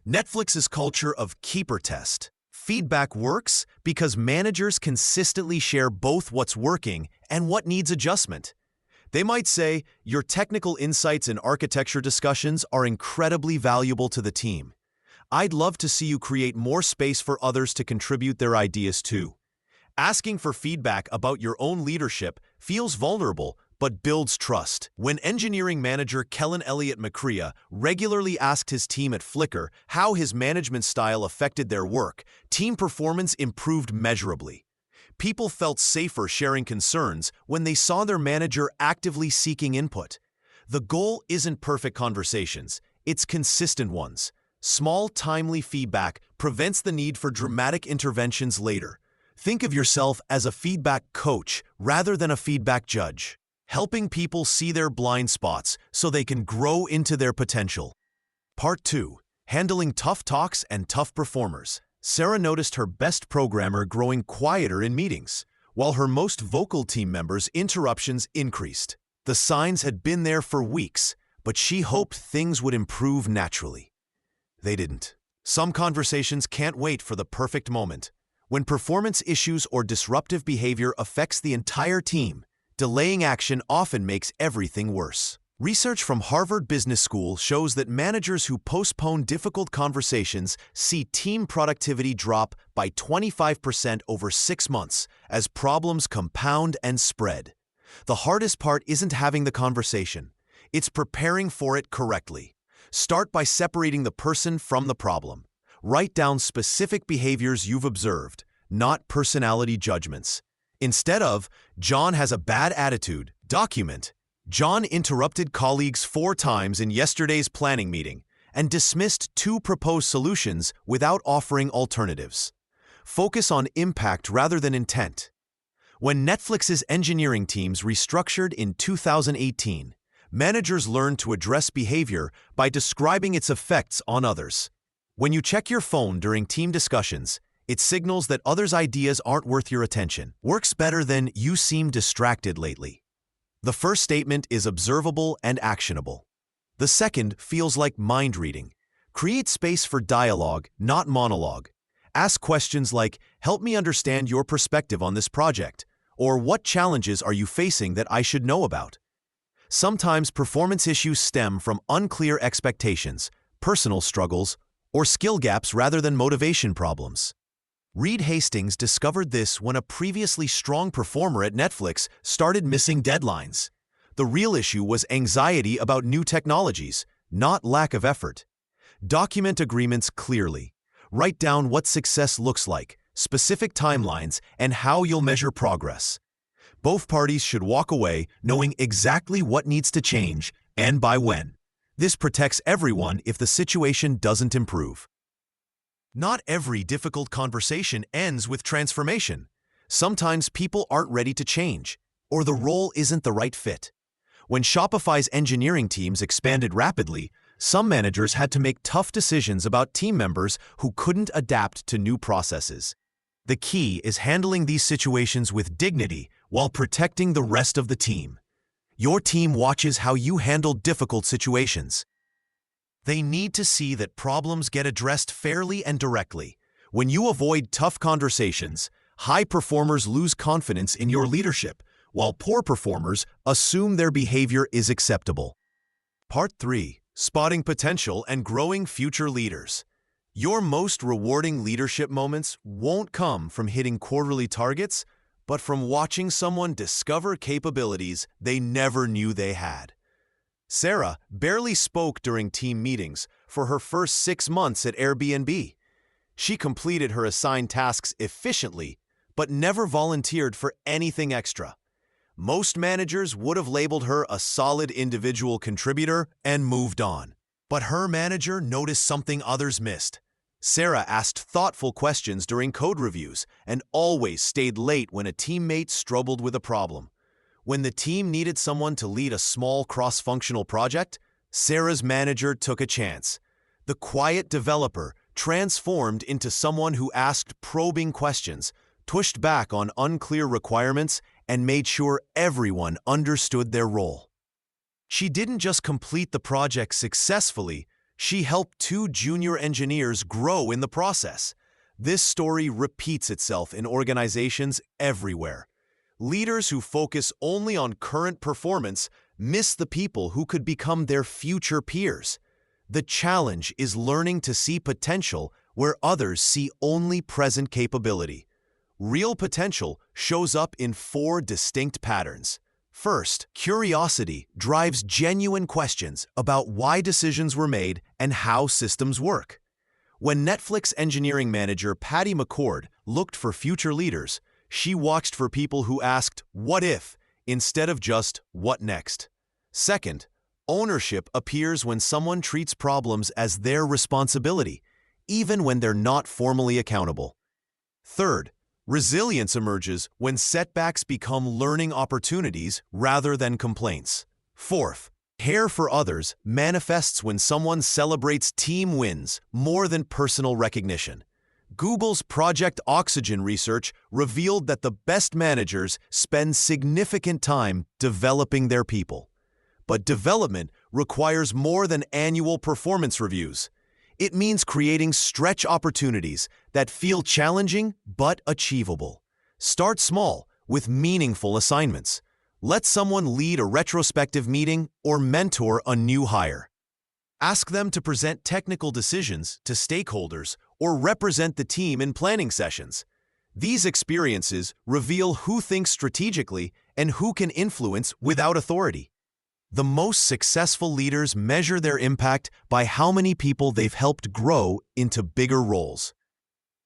Netflix's culture of keeper test. Feedback works because managers consistently share both what's working and what needs adjustment. They might say, "Your technical insights and architecture discussions are incredibly valuable to the team. I'd love to see you create more space for others to contribute their ideas too." Asking for feedback about your own leadership feels vulnerable, but builds trust. When engineering manager Kellen Elliott McCrea regularly asked his team at Flickr how his management style affected their work, team performance improved measurably. People felt safer sharing concerns when they saw their manager actively seeking input. The goal isn't perfect conversations, it's consistent ones. Small, timely feedback prevents the need for dramatic interventions later. Think of yourself as a feedback coach rather than a feedback judge, helping people see their blind spots so they can grow into their potential. Part 2. Handling tough talks and tough performers. Sarah noticed her best programmer growing quieter in meetings, while her most vocal team members' interruptions increased. The signs had been there for weeks, but she hoped things would improve naturally. They didn't. Some conversations can't wait for the perfect moment. When performance issues or disruptive behavior affects the entire team, delaying action often makes everything worse. Research from Harvard Business School shows that managers who postpone difficult conversations see team productivity drop by 25% over 6 months as problems compound and spread. The hardest part isn't having the conversation. It's preparing for it correctly. Start by separating the person from the problem. Write down specific behaviors you've observed, not personality judgments. Instead of, "John has a bad attitude," document, "John interrupted colleagues 4 times in yesterday's planning meeting and dismissed 2 proposed solutions without offering alternatives." Focus on impact rather than intent. When Netflix's engineering teams restructured in 2018, managers learned to address behavior by describing its effects on others. When you check your phone during team discussions, it signals that others' ideas aren't worth your attention. Works better than "You seem distracted lately." The first statement is observable and actionable. The second feels like mind reading. Create space for dialogue, not monologue. Ask questions like, "Help me understand your perspective on this project," or "What challenges are you facing that I should know about?" Sometimes performance issues stem from unclear expectations, personal struggles, or skill gaps rather than motivation problems. Reed Hastings discovered this when a previously strong performer at Netflix started missing deadlines. The real issue was anxiety about new technologies, not lack of effort. Document agreements clearly. Write down what success looks like, specific timelines, and how you'll measure progress. Both parties should walk away knowing exactly what needs to change and by when. This protects everyone if the situation doesn't improve. Not every difficult conversation ends with transformation. Sometimes people aren't ready to change, or the role isn't the right fit. When Shopify's engineering teams expanded rapidly, some managers had to make tough decisions about team members who couldn't adapt to new processes. The key is handling these situations with dignity while protecting the rest of the team. Your team watches how you handle difficult situations. They need to see that problems get addressed fairly and directly. When you avoid tough conversations, high performers lose confidence in your leadership, while poor performers assume their behavior is acceptable. Part 3. Spotting potential and growing future leaders. Your most rewarding leadership moments won't come from hitting quarterly targets, but from watching someone discover capabilities they never knew they had. Sarah barely spoke during team meetings for her first 6 months at Airbnb. She completed her assigned tasks efficiently, but never volunteered for anything extra. Most managers would have labeled her a solid individual contributor and moved on. But her manager noticed something others missed. Sarah asked thoughtful questions during code reviews and always stayed late when a teammate struggled with a problem. When the team needed someone to lead a small cross-functional project, Sarah's manager took a chance. The quiet developer transformed into someone who asked probing questions, pushed back on unclear requirements, and made sure everyone understood their role. She didn't just complete the project successfully, she helped 2 junior engineers grow in the process. This story repeats itself in organizations everywhere. Leaders who focus only on current performance miss the people who could become their future peers. The challenge is learning to see potential where others see only present capability. Real potential shows up in 4 distinct patterns. First, curiosity drives genuine questions about why decisions were made and how systems work. When Netflix engineering manager Patty McCord looked for future leaders, she watched for people who asked, "What if?" instead of just, "What next?" Second, ownership appears when someone treats problems as their responsibility, even when they're not formally accountable. Third, resilience emerges when setbacks become learning opportunities rather than complaints. Fourth, care for others manifests when someone celebrates team wins more than personal recognition. Google's Project Oxygen research revealed that the best managers spend significant time developing their people. But development requires more than annual performance reviews. It means creating stretch opportunities that feel challenging but achievable. Start small with meaningful assignments. Let someone lead a retrospective meeting or mentor a new hire. Ask them to present technical decisions to stakeholders or represent the team in planning sessions. These experiences reveal who thinks strategically and who can influence without authority. The most successful leaders measure their impact by how many people they've helped grow into bigger roles.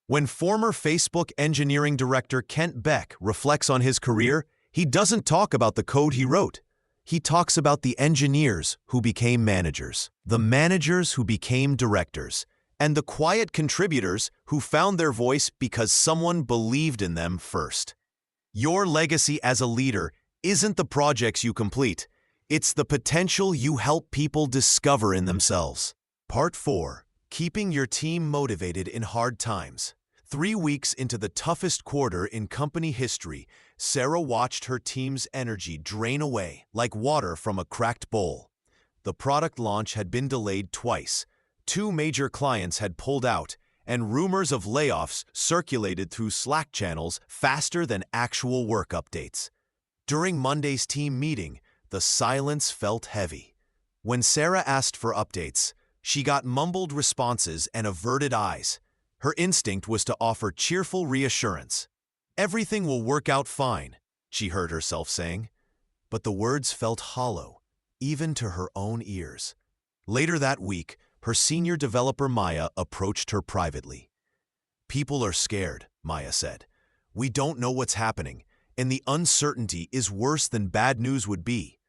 When former Facebook engineering director Kent Beck reflects on his career, he doesn't talk about the code he wrote. He talks about the engineers who became managers, the managers who became directors, and the quiet contributors who found their voice because someone believed in them first. Your legacy as a leader isn't the projects you complete. It's the potential you help people discover in themselves. Part 4. Keeping your team motivated in hard times. 3 weeks into the toughest quarter in company history, Sarah watched her team's energy drain away like water from a cracked bowl. The product launch had been delayed twice. 2 major clients had pulled out, and rumors of layoffs circulated through Slack channels faster than actual work updates. During Monday's team meeting, the silence felt heavy. When Sarah asked for updates, she got mumbled responses and averted eyes. Her instinct was to offer cheerful reassurance. "Everything will work out fine," she heard herself saying. But the words felt hollow, even to her own ears. Later that week, her senior developer Maya approached her privately. People are scared, Maya said. We don't know what's happening, and the uncertainty is worse than bad news would be.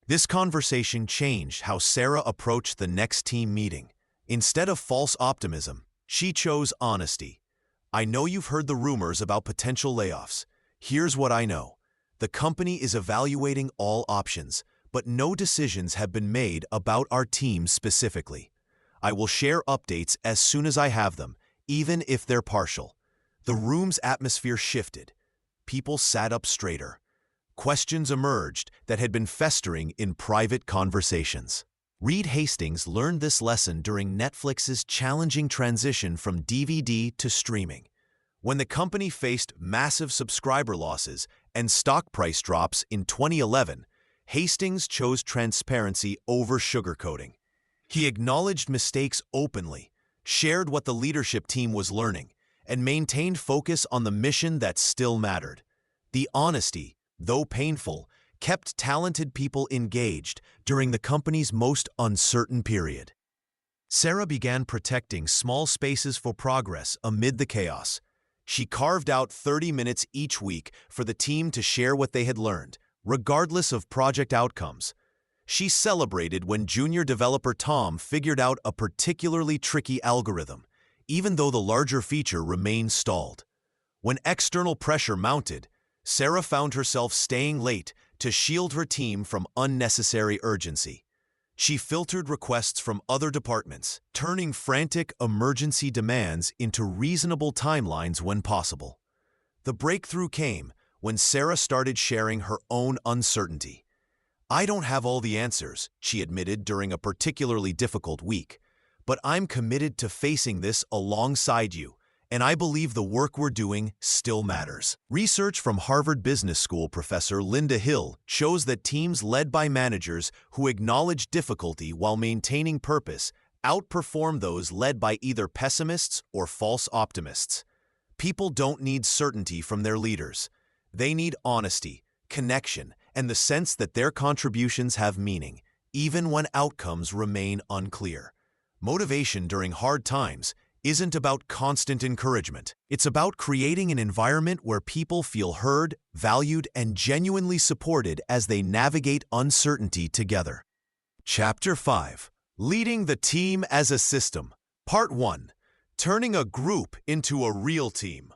This conversation changed how Sarah approached the next team meeting. Instead of false optimism, she chose honesty. I know you've heard the rumors about potential layoffs. Here's what I know. The company is evaluating all options, but no decisions have been made about our team specifically. I will share updates as soon as I have them, even if they're partial. The room's atmosphere shifted. People sat up straighter. Questions emerged that had been festering in private conversations. Reed Hastings learned this lesson during Netflix's challenging transition from DVD to streaming. When the company faced massive subscriber losses and stock price drops in 2011, Hastings chose transparency over sugarcoating. He acknowledged mistakes openly, shared what the leadership team was learning, and maintained focus on the mission that still mattered. The honesty, though painful, kept talented people engaged during the company's most uncertain period. Sarah began protecting small spaces for progress amid the chaos. She carved out 30 minutes each week for the team to share what they had learned, regardless of project outcomes. She celebrated when junior developer Tom figured out a particularly tricky algorithm, even though the larger feature remained stalled. When external pressure mounted, Sarah found herself staying late to shield her team from unnecessary urgency. She filtered requests from other departments, turning frantic emergency demands into reasonable timelines when possible. The breakthrough came when Sarah started sharing her own uncertainty. I don't have all the answers, she admitted during a particularly difficult week, but I'm committed to facing this alongside you, and I believe the work we're doing still matters. Research from Harvard Business School professor Linda Hill shows that teams led by managers who acknowledge difficulty while maintaining purpose outperform those led by either pessimists or false optimists. People don't need certainty from their leaders. They need honesty, connection, and the sense that their contributions have meaning, even when outcomes remain unclear. Motivation during hard times isn't about constant encouragement. It's about creating an environment where people feel heard, valued, and genuinely supported as they navigate uncertainty together. Chapter 5. Leading the Team as a System. Part 1. Turning a group into a real team.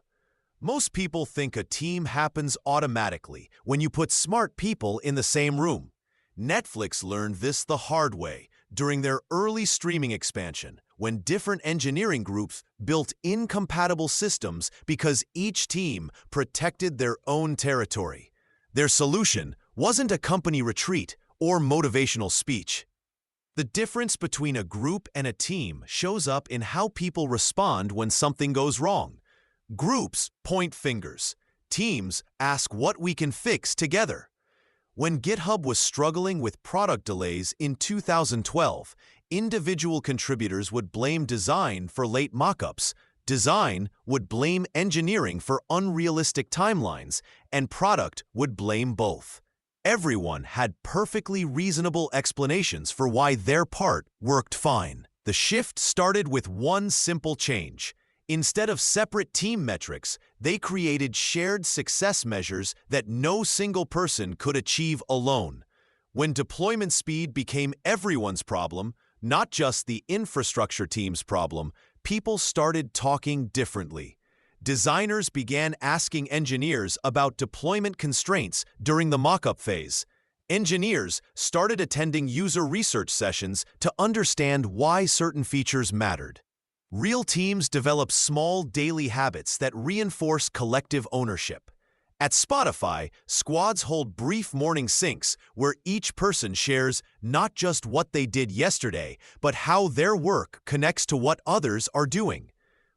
Most people think a team happens automatically when you put smart people in the same room. Netflix learned this the hard way during their early streaming expansion, when different engineering groups built incompatible systems because each team protected their own territory. Their solution wasn't a company retreat or motivational speech. The difference between a group and a team shows up in how people respond when something goes wrong. Groups point fingers. Teams ask what we can fix together. When GitHub was struggling with product delays in 2012, individual contributors would blame design for late mockups, design would blame engineering for unrealistic timelines, and product would blame both. Everyone had perfectly reasonable explanations for why their part worked fine. The shift started with one simple change. Instead of separate team metrics, they created shared success measures that no single person could achieve alone. When deployment speed became everyone's problem, not just the infrastructure team's problem, people started talking differently. Designers began asking engineers about deployment constraints during the mock-up phase. Engineers started attending user research sessions to understand why certain features mattered. Real teams develop small daily habits that reinforce collective ownership. At Spotify, squads hold brief morning syncs where each person shares not just what they did yesterday, but how their work connects to what others are doing.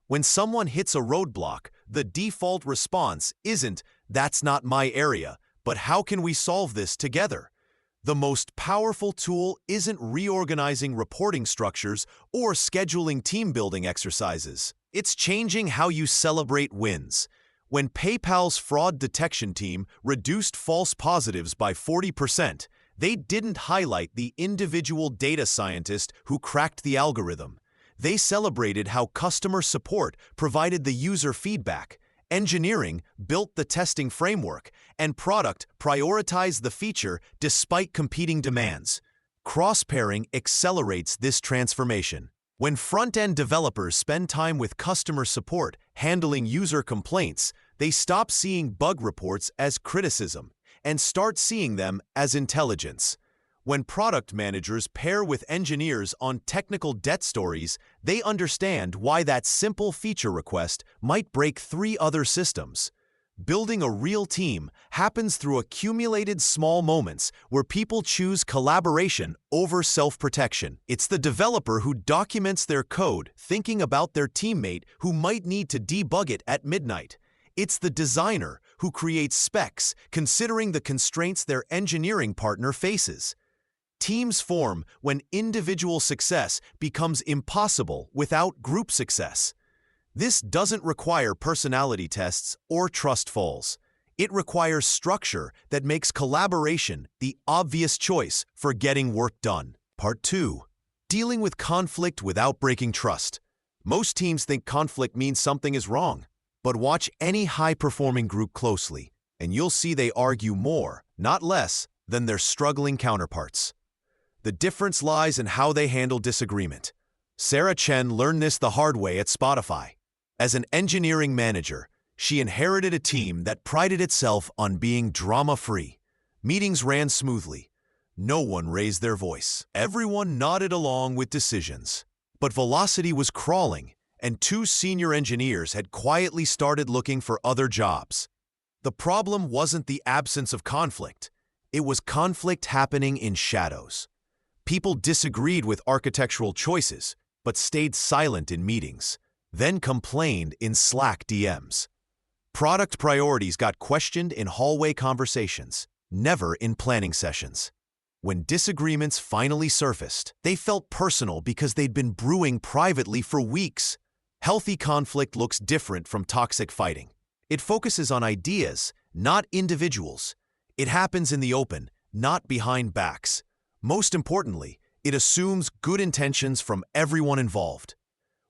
When someone hits a roadblock, the default response isn't, "That's not my area," but "How can we solve this together?" The most powerful tool isn't reorganizing reporting structures or scheduling team-building exercises. It's changing how you celebrate wins. When PayPal's fraud detection team reduced false positives by 40%, they didn't highlight the individual data scientist who cracked the algorithm. They celebrated how customer support provided the user feedback, engineering built the testing framework, and product prioritized the feature despite competing demands. Cross-pairing accelerates this transformation. When front-end developers spend time with customer support handling user complaints, they stop seeing bug reports as criticism and start seeing them as intelligence. When product managers pair with engineers on technical debt stories, they understand why that simple feature request might break 3 other systems. Building a real team happens through accumulated small moments where people choose collaboration over self-protection. It's the developer who documents their code thinking about their teammate who might need to debug it at midnight. It's the designer who creates specs considering the constraints their engineering partner faces. Teams form when individual success becomes impossible without group success. This doesn't require personality tests or trust falls. It requires structure that makes collaboration the obvious choice for getting work done. Part 2. Dealing with conflict without breaking trust. Most teams think conflict means something is wrong, but watch any high-performing group closely, and you'll see they argue more, not less, than their struggling counterparts. The difference lies in how they handle disagreement. Sarah Chen learned this the hard way at Spotify. As an engineering manager, she inherited a team that prided itself on being drama-free. Meetings ran smoothly. No one raised their voice. Everyone nodded along with decisions. But velocity was crawling, and 2 senior engineers had quietly started looking for other jobs. The problem wasn't the absence of conflict. It was conflict happening in shadows. People disagreed with architectural choices, but stayed silent in meetings, then complained in Slack DMs. Product priorities got questioned in hallway conversations, never in planning sessions. When disagreements finally surfaced, they felt personal because they'd been brewing privately for weeks. Healthy conflict looks different from toxic fighting. It focuses on ideas, not individuals. It happens in the open, not behind backs. Most importantly, it assumes good intentions from everyone involved.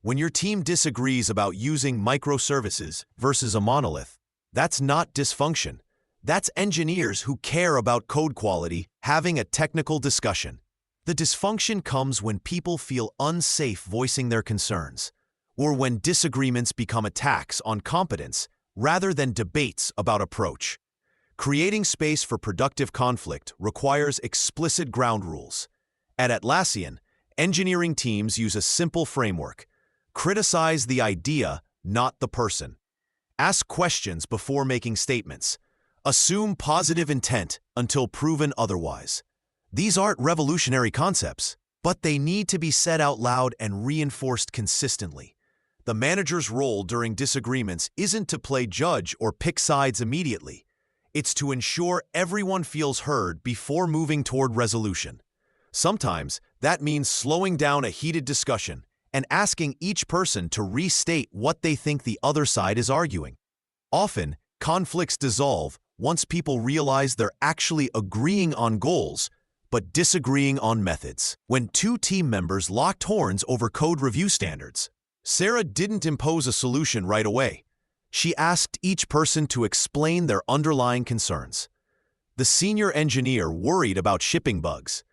When your team disagrees about using microservices versus a monolith, that's not dysfunction. That's engineers who care about code quality having a technical discussion. The dysfunction comes when people feel unsafe voicing their concerns, or when disagreements become attacks on competence rather than debates about approach. Creating space for productive conflict requires explicit ground rules. At Atlassian, engineering teams use a simple framework. Criticize the idea, not the person. Ask questions before making statements. Assume positive intent until proven otherwise. These aren't revolutionary concepts, but they need to be said out loud and reinforced consistently. The manager's role during disagreements isn't to play judge or pick sides immediately. It's to ensure everyone feels heard before moving toward resolution. Sometimes that means slowing down a heated discussion and asking each person to restate what they think the other side is arguing. Often, conflicts dissolve once people realize they're actually agreeing on goals, but disagreeing on methods. When 2 team members locked horns over code review standards, Sarah didn't impose a solution right away. She asked each person to explain their underlying concerns. The senior engineer worried about shipping bugs.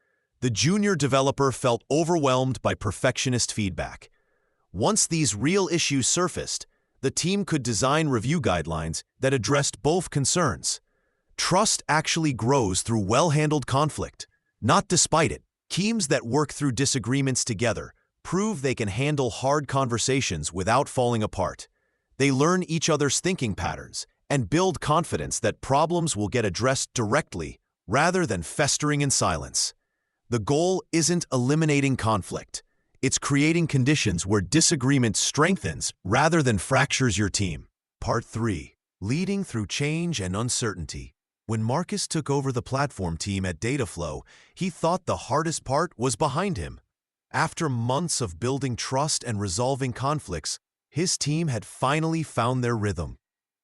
The junior developer felt overwhelmed by perfectionist feedback. Once these real issues surfaced, the team could design review guidelines that addressed both concerns. Trust actually grows through well-handled conflict, not despite it. Teams that work through disagreements together prove they can handle hard conversations without falling apart. They learn each other's thinking patterns and build confidence that problems will get addressed directly rather than festering in silence. The goal isn't eliminating conflict. It's creating conditions where disagreement strengthens rather than fractures your team. Part 3. Leading through change and uncertainty. When Marcus took over the platform team at Dataflow, he thought the hardest part was behind him. After months of building trust and resolving conflicts, his team had finally found their rhythm.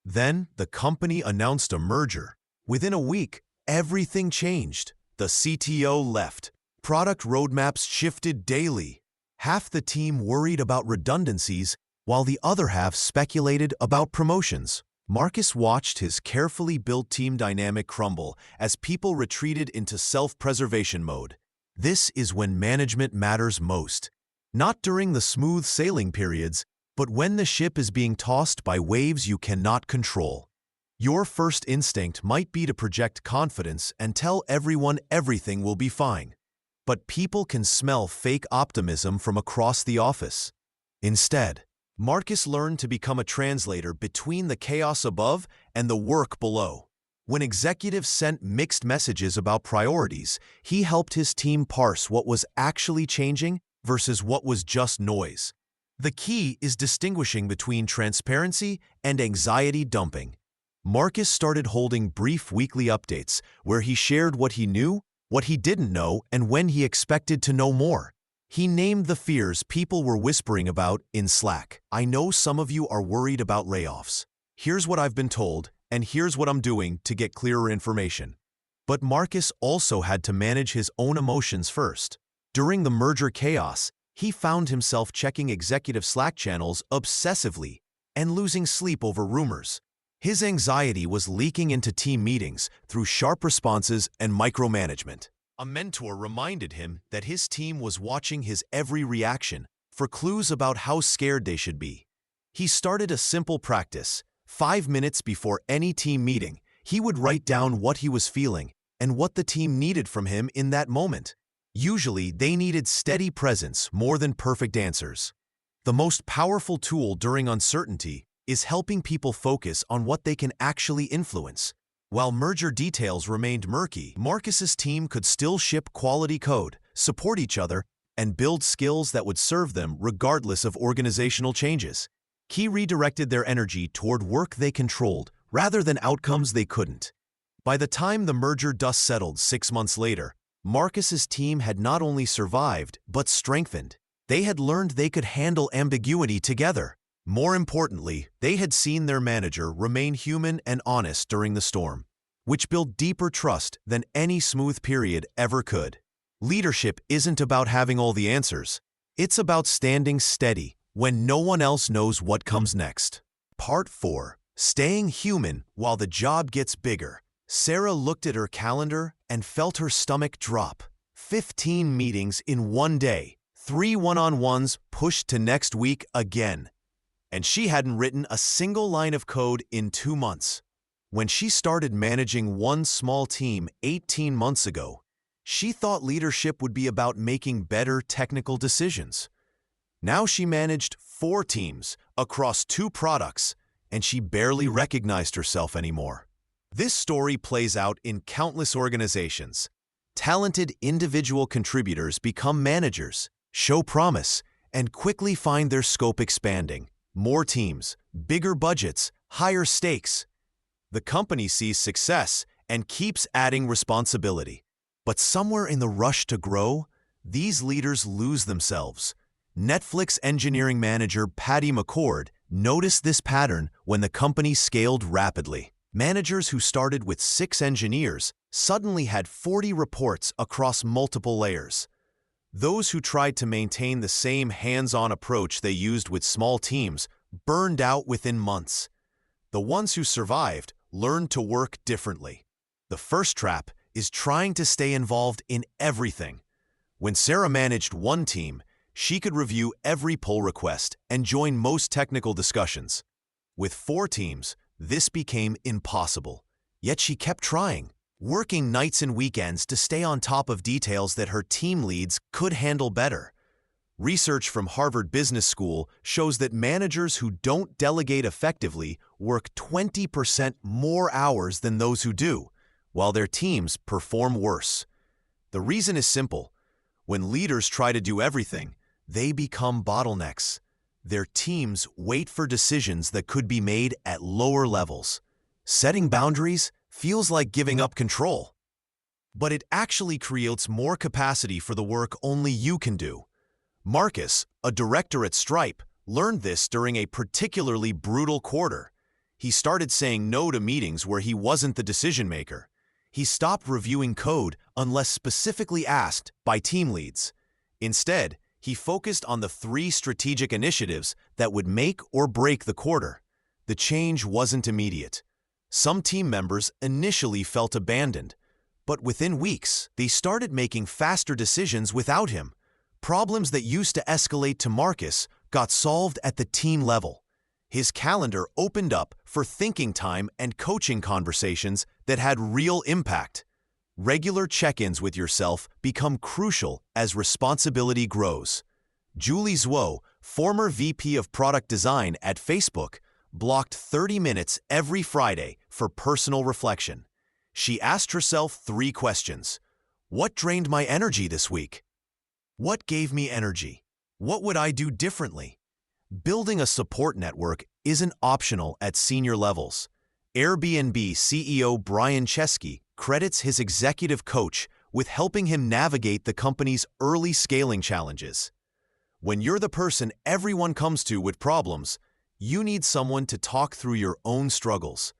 Then, the company announced a merger. Within a week, everything changed. The CTO left. Product roadmaps shifted daily. Half the team worried about redundancies, while the other half speculated about promotions. Marcus watched his carefully built team dynamic crumble as people retreated into self-preservation mode. This is when management matters most. Not during the smooth sailing periods, but when the ship is being tossed by waves you cannot control. Your first instinct might be to project confidence and tell everyone everything will be fine. But people can smell fake optimism from across the office. Instead, Marcus learned to become a translator between the chaos above and the work below. When executives sent mixed messages about priorities, he helped his team parse what was actually changing versus what was just noise. The key is distinguishing between transparency and anxiety dumping. Marcus started holding brief weekly updates where he shared what he knew, what he didn't know, and when he expected to know more. He named the fears people were whispering about in Slack. I know some of you are worried about layoffs. Here's what I've been told, and here's what I'm doing to get clearer information. But Marcus also had to manage his own emotions first. During the merger chaos, he found himself checking executive Slack channels obsessively and losing sleep over rumors. His anxiety was leaking into team meetings through sharp responses and micromanagement. A mentor reminded him that his team was watching his every reaction for clues about how scared they should be. He started a simple practice. 5 minutes before any team meeting, he would write down what he was feeling and what the team needed from him in that moment. Usually, they needed steady presence more than perfect answers. The most powerful tool during uncertainty is helping people focus on what they can actually influence. While merger details remained murky, Marcus's team could still ship quality code, support each other, and build skills that would serve them regardless of organizational changes. He redirected their energy toward work they controlled rather than outcomes they couldn't. By the time the merger dust settled 6 months later, Marcus's team had not only survived, but strengthened. They had learned they could handle ambiguity together. More importantly, they had seen their manager remain human and honest during the storm, which built deeper trust than any smooth period ever could. Leadership isn't about having all the answers. It's about standing steady when no one else knows what comes next. Part 4. Staying human while the job gets bigger. Sarah looked at her calendar and felt her stomach drop. 15 meetings in one day, 3 one-on-ones pushed to next week again. And she hadn't written a single line of code in 2 months. When she started managing one small team 18 months ago, she thought leadership would be about making better technical decisions. Now she managed 4 teams across 2 products, and she barely recognized herself anymore. This story plays out in countless organizations. Talented individual contributors become managers, show promise, and quickly find their scope expanding. More teams, bigger budgets, higher stakes. The company sees success and keeps adding responsibility. But somewhere in the rush to grow, these leaders lose themselves. Netflix engineering manager Patty McCord noticed this pattern when the company scaled rapidly. Managers who started with 6 engineers suddenly had 40 reports across multiple layers. Those who tried to maintain the same hands-on approach they used with small teams burned out within months. The ones who survived learned to work differently. The first trap is trying to stay involved in everything. When Sarah managed one team, she could review every pull request and join most technical discussions. With 4 teams, this became impossible. Yet she kept trying, working nights and weekends to stay on top of details that her team leads could handle better. Research from Harvard Business School shows that managers who don't delegate effectively work 20% more hours than those who do, while their teams perform worse. The reason is simple. When leaders try to do everything, they become bottlenecks. Their teams wait for decisions that could be made at lower levels. Setting boundaries feels like giving up control. But it actually creates more capacity for the work only you can do. Marcus, a director at Stripe, learned this during a particularly brutal quarter. He started saying no to meetings where he wasn't the decision maker. He stopped reviewing code unless specifically asked by team leads. Instead, He focused on the 3 strategic initiatives that would make or break the quarter. The change wasn't immediate. Some team members initially felt abandoned, but within weeks, they started making faster decisions without him. Problems that used to escalate to Marcus got solved at the team level. His calendar opened up for thinking time and coaching conversations that had real impact. Regular check-ins with yourself become crucial as responsibility grows. Julie Zhuo, former VP of Product Design at Facebook, blocked 30 minutes every Friday for personal reflection. She asked herself 3 questions. What drained my energy this week? What gave me energy? What would I do differently? Building a support network isn't optional at senior levels. Airbnb CEO Brian Chesky credits his executive coach with helping him navigate the company's early scaling challenges. When you're the person everyone comes to with problems, you need someone to talk through your own struggles.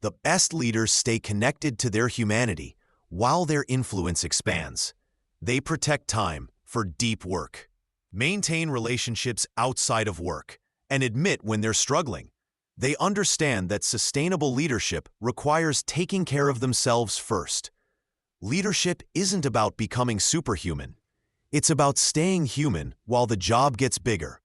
The best leaders stay connected to their humanity while their influence expands. They protect time for deep work, maintain relationships outside of work, and admit when they're struggling. They understand that sustainable leadership requires taking care of themselves first. Leadership isn't about becoming superhuman. It's about staying human while the job gets bigger.